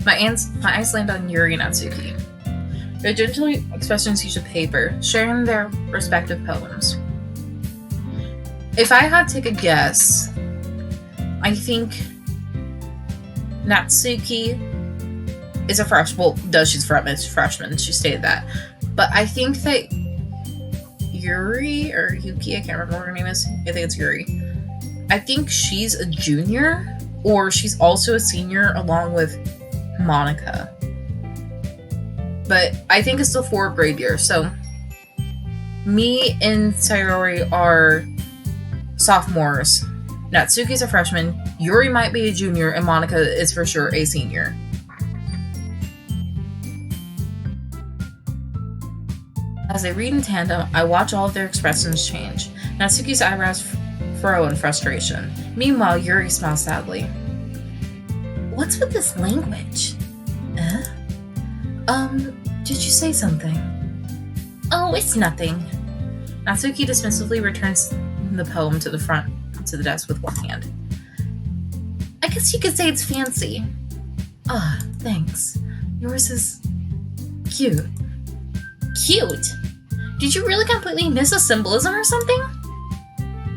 My eyes land on Yuri and Natsuki. Their gentle expressions use of paper, sharing their respective poems. If I had to take a guess, I think Natsuki is a freshman. Well, she's a freshman. She stated that. But I think that Yuri, or Yuki, I can't remember what her name is. I think it's Yuri. I think she's a junior, or she's also a senior along with Monica. But I think it's the 4th grade year, so me and Sayori are sophomores. Natsuki's a freshman, Yuri might be a junior, and Monica is for sure a senior. As they read in tandem, I watch all of their expressions change. Natsuki's eyebrows furrow in frustration. Meanwhile, Yuri smiles sadly. What's with this language? Did you say something? Oh, it's nothing. Natsuki dismissively returns the poem to the desk with one hand. I guess you could say it's fancy. Ah, thanks. Yours is cute. Cute? Did you really completely miss a symbolism or something?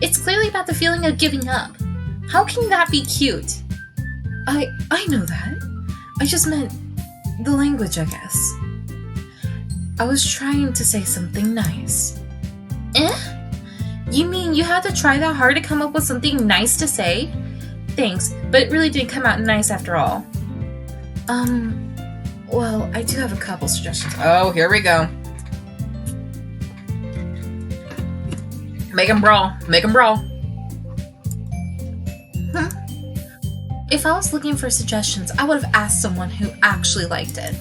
It's clearly about the feeling of giving up. How can that be cute? I know that. I just meant the language, I guess. I was trying to say something nice. You mean you had to try that hard to come up with something nice to say? Thanks, but it really didn't come out nice after all. Well, I do have a couple suggestions. Oh, here we go. Make 'em brawl. Make 'em brawl. If I was looking for suggestions, I would have asked someone who actually liked it.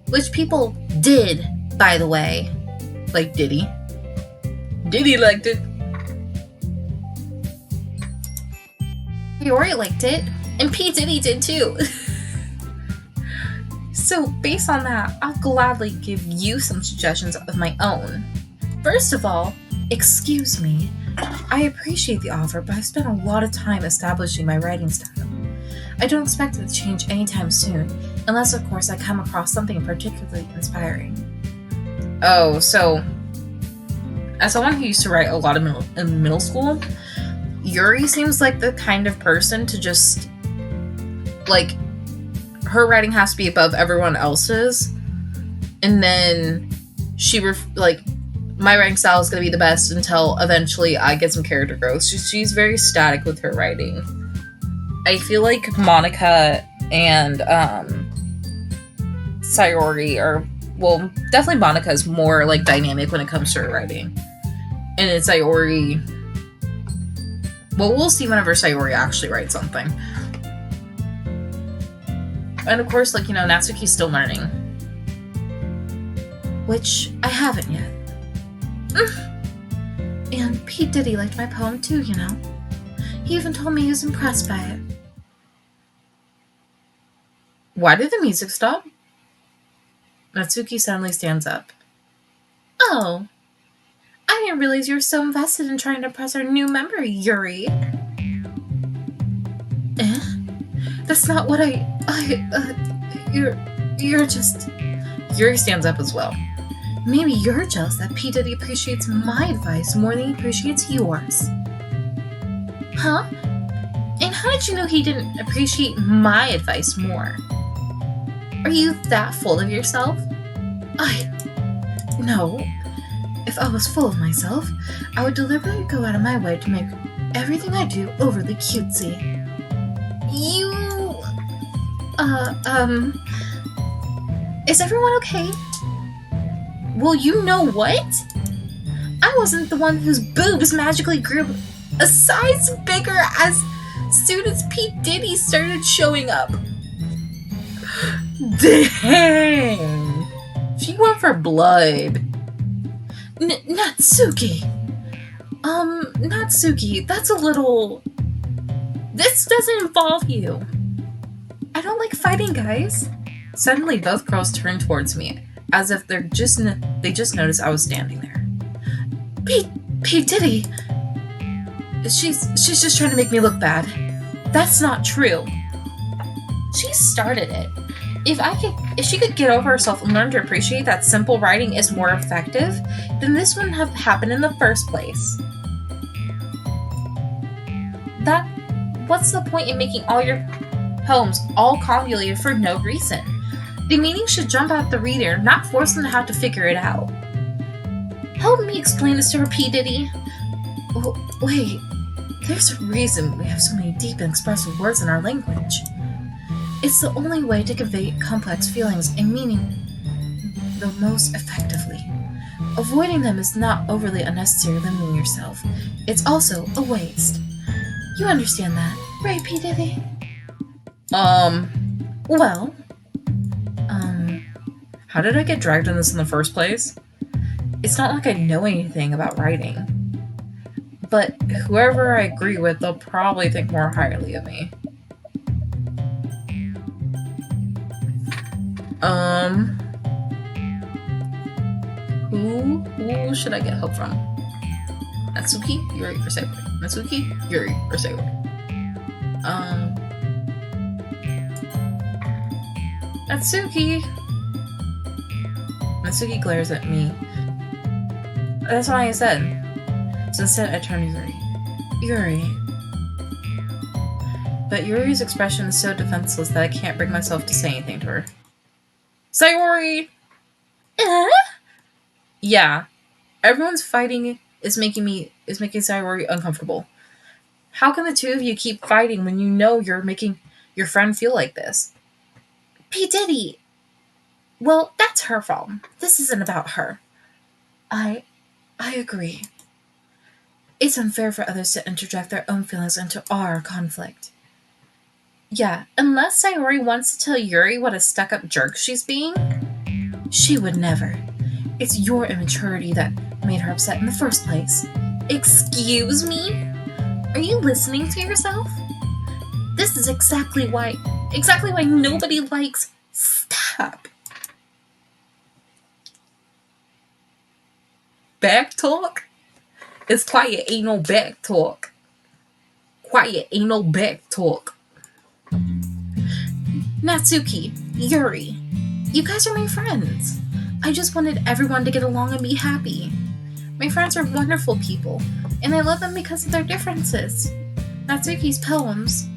Which people did, by the way. Like Diddy. Diddy liked it. Yuri liked it. And P. Diddy did too. So, based on that, I'll gladly give you some suggestions of my own. First of all, excuse me. I appreciate the offer, but I've spent a lot of time establishing my writing style. I don't expect it to change anytime soon, unless of course I come across something particularly inspiring. Oh, so as someone who used to write a lot in middle school, Yuri seems like the kind of person to just, like, her writing has to be above everyone else's, and then my writing style is going to be the best until eventually I get some character growth. She's very static with her writing. I feel like Monica and Sayori are, well, definitely Monica is more like dynamic when it comes to her writing. And it's Sayori, well, we'll see whenever Sayori actually writes something. And of course, like, Natsuki's still learning. Which I haven't yet. And P. Diddy liked my poem too, He even told me he was impressed by it. Why did the music stop? Natsuki suddenly stands up. Oh, I didn't realize you were so invested in trying to impress our new member, Yuri. That's not what you're just... Yuri stands up as well. Maybe you're jealous that P. Diddy appreciates my advice more than he appreciates yours. Huh? And how did you know he didn't appreciate my advice more? Are you that full of yourself? No. If I was full of myself, I would deliberately go out of my way to make everything I do overly cutesy. Is everyone okay? Well, you know what? I wasn't the one whose boobs magically grew a size bigger as soon as P. Diddy started showing up. Dang! She went for blood. Natsuki! Natsuki, that's a little... This doesn't involve you. I don't like fighting, guys. Suddenly, both girls turned towards me, as if they just noticed I was standing there. P. Diddy! She's just trying to make me look bad. That's not true. She started it. If she could get over herself and learn to appreciate that simple writing is more effective, then this wouldn't have happened in the first place. What's the point in making all your poems all convoluted for no reason? The meaning should jump out the reader, not force them to have to figure it out. Help me explain this to her, P. Diddy. Wait, there's a reason we have so many deep and expressive words in our language. It's the only way to convey complex feelings and meaning the most effectively. Avoiding them is not overly unnecessary limiting yourself. It's also a waste. You understand that, right, P. Diddy? Well, how did I get dragged in this in the first place? It's not like I know anything about writing. But whoever I agree with, they'll probably think more highly of me. Who should I get help from? Natsuki, Yuri, or Sayori? Natsuki, Yuri, or Sayori? Natsuki! Natsuki glares at me. That's what I said. So instead, I turn to Yuri. But Yuri's expression is so defenseless that I can't bring myself to say anything to her. Sayori! Yeah. Everyone's fighting is making Sayori uncomfortable. How can the two of you keep fighting when you know you're making your friend feel like this? P. Diddy! Well, that's her fault. This isn't about her. I agree. It's unfair for others to interject their own feelings into our conflict. Yeah, unless Sayori wants to tell Yuri what a stuck-up jerk she's being, she would never. It's your immaturity that made her upset in the first place. Excuse me? Are you listening to yourself? This is exactly why nobody likes... Stop. Back talk? It's quiet, ain't no back talk. Quiet, ain't no back talk. Natsuki, Yuri, you guys are my friends. I just wanted everyone to get along and be happy. My friends are wonderful people, and I love them because of their differences. Natsuki's poems,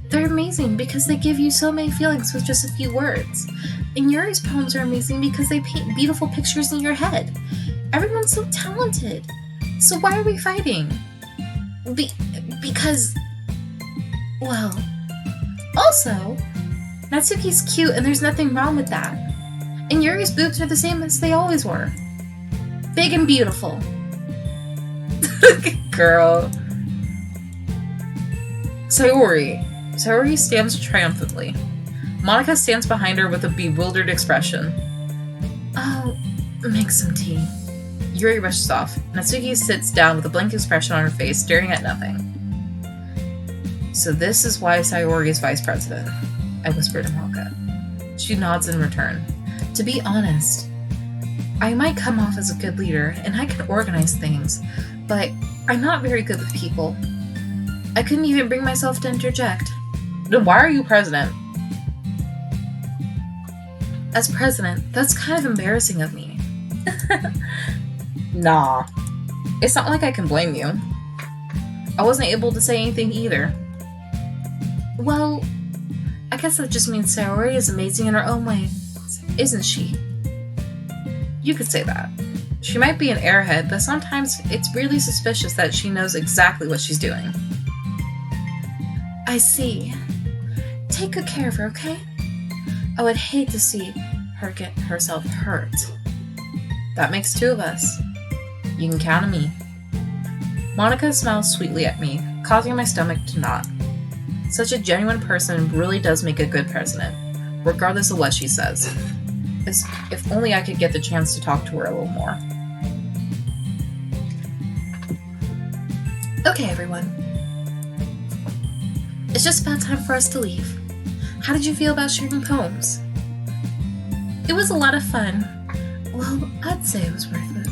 they're amazing because they give you so many feelings with just a few words. And Yuri's poems are amazing because they paint beautiful pictures in your head. Everyone's so talented. So why are we fighting? Because... Well... Also, Natsuki's cute and there's nothing wrong with that. And Yuri's boobs are the same as they always were. Big and beautiful. Girl. Sayori stands triumphantly. Monica stands behind her with a bewildered expression. I'll make some tea. Yuri rushes off. Natsuki sits down with a blank expression on her face, staring at nothing. So this is why Sayori is vice president, I whisper to Monica. She nods in return. To be honest, I might come off as a good leader, and I can organize things, but I'm not very good with people. I couldn't even bring myself to interject. Then why are you president? As president, that's kind of embarrassing of me. Nah. It's not like I can blame you. I wasn't able to say anything either. Well, I guess that just means Sayori is amazing in her own way, isn't she? You could say that. She might be an airhead, but sometimes it's really suspicious that she knows exactly what she's doing. I see. Take good care of her, okay? I would hate to see her get herself hurt. That makes two of us. You can count on me. Monica smiles sweetly at me, causing my stomach to knot. Such a genuine person really does make a good president, regardless of what she says. If only I could get the chance to talk to her a little more. Okay, everyone. It's just about time for us to leave. How did you feel about sharing poems? It was a lot of fun. Well, I'd say it was worth it.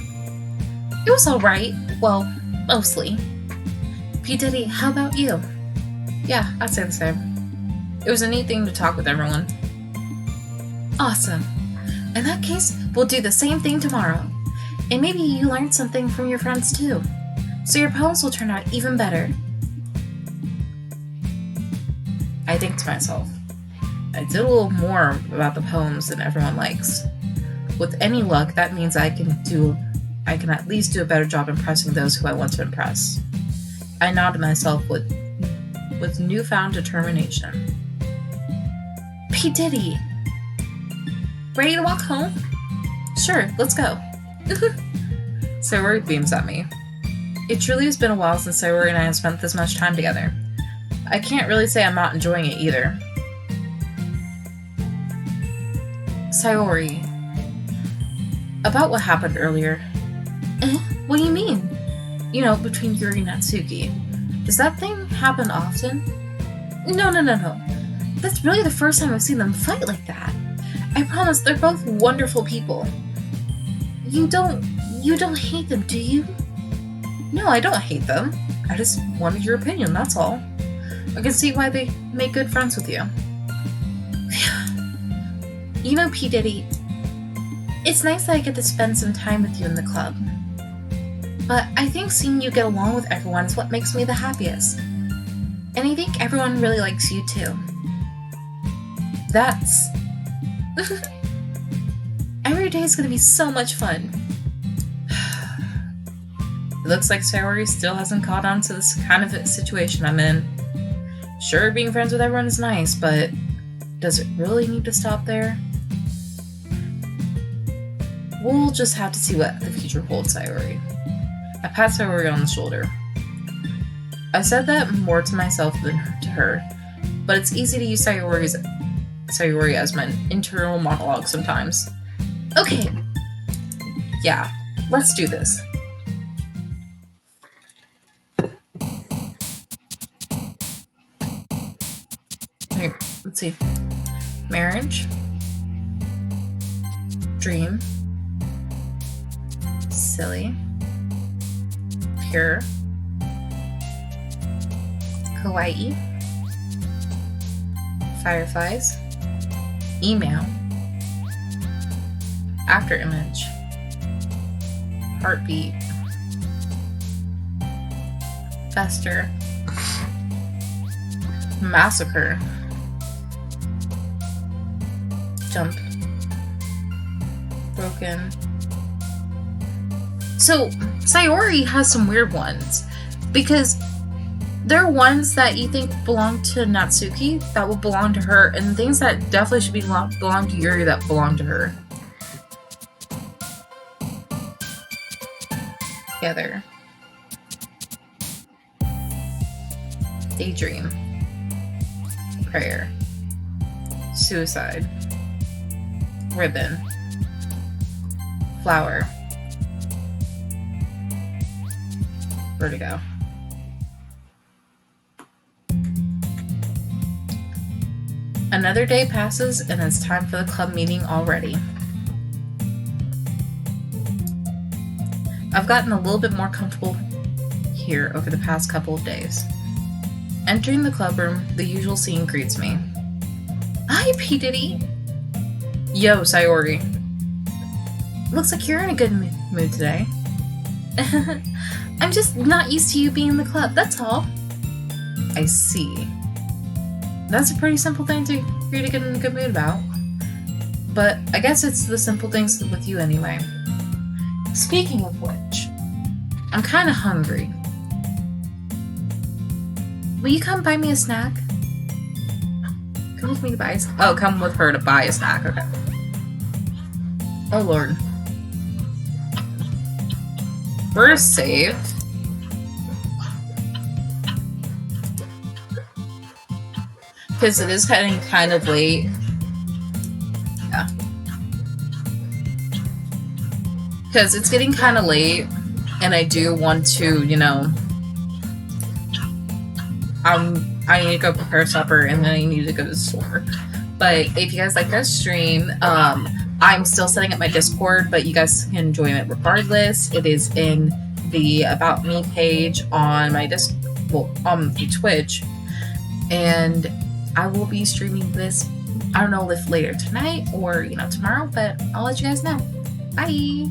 It was alright. Well, mostly. P. Diddy, how about you? Yeah, I'd say the same. It was a neat thing to talk with everyone. Awesome. In that case, we'll do the same thing tomorrow. And maybe you learned something from your friends too. So your poems will turn out even better. I think to myself, I did a little more about the poems than everyone likes. With any luck, that means I can at least do a better job impressing those who I want to impress. I nodded myself with newfound determination. P. Diddy! Ready to walk home? Sure, let's go. Sayori beams at me. It truly has been a while since Sayori and I have spent this much time together. I can't really say I'm not enjoying it either. Sayori. About what happened earlier. What do you mean? You know, between Yuri and Natsuki. Does that thing happen often? No. That's really the first time I've seen them fight like that. I promise they're both wonderful people. You don't hate them, do you? No, I don't hate them. I just wanted your opinion, that's all. I can see why they make good friends with you. You know, P. Diddy, it's nice that I get to spend some time with you in the club. But I think seeing you get along with everyone is what makes me the happiest. And I think everyone really likes you too. That's... Every day is gonna be so much fun. It looks like Sayori still hasn't caught on to this kind of situation I'm in. Sure, being friends with everyone is nice, but does it really need to stop there? We'll just have to see what the future holds, Sayori. I pat Sayori on the shoulder. I said that more to myself than to her, but it's easy to use Sayori as my internal monologue sometimes. Okay. Yeah, let's do this. Here, let's see. Marriage. Dream. Silly. Pure. Kawaii. Fireflies. Email. After image. Heartbeat. Fester. Massacre. Jump. Broken. So, Sayori has some weird ones, because there are ones that you think belong to Natsuki that will belong to her, and things that definitely should belong to Yuri that belong to her. Together. Daydream. Prayer. Suicide. Ribbon. Flower. Vertigo. Another day passes and it's time for the club meeting already. I've gotten a little bit more comfortable here over the past couple of days. Entering the club room, the usual scene greets me. Hi, P. Diddy! Yo, Sayori. Looks like you're in a good mood today. I'm just not used to you being in the club, that's all. I see. That's a pretty simple thing for you to get in a good mood about. But I guess it's the simple things with you anyway. Speaking of which, I'm kinda hungry. Will you come buy me a snack? Come with me to buy a snack? Oh, come with her to buy a snack, okay. Oh lord. First save. because it is getting kind of late. Yeah. Because it's getting kind of late, and I do want to, you know, I need to go prepare supper, and then I need to go to the store. But if you guys like this stream, I'm still setting up my Discord, but you guys can join it regardless. It is in the About Me page on my on the Twitch, and I will be streaming this. I don't know if later tonight or, you know, tomorrow, but I'll let you guys know. Bye.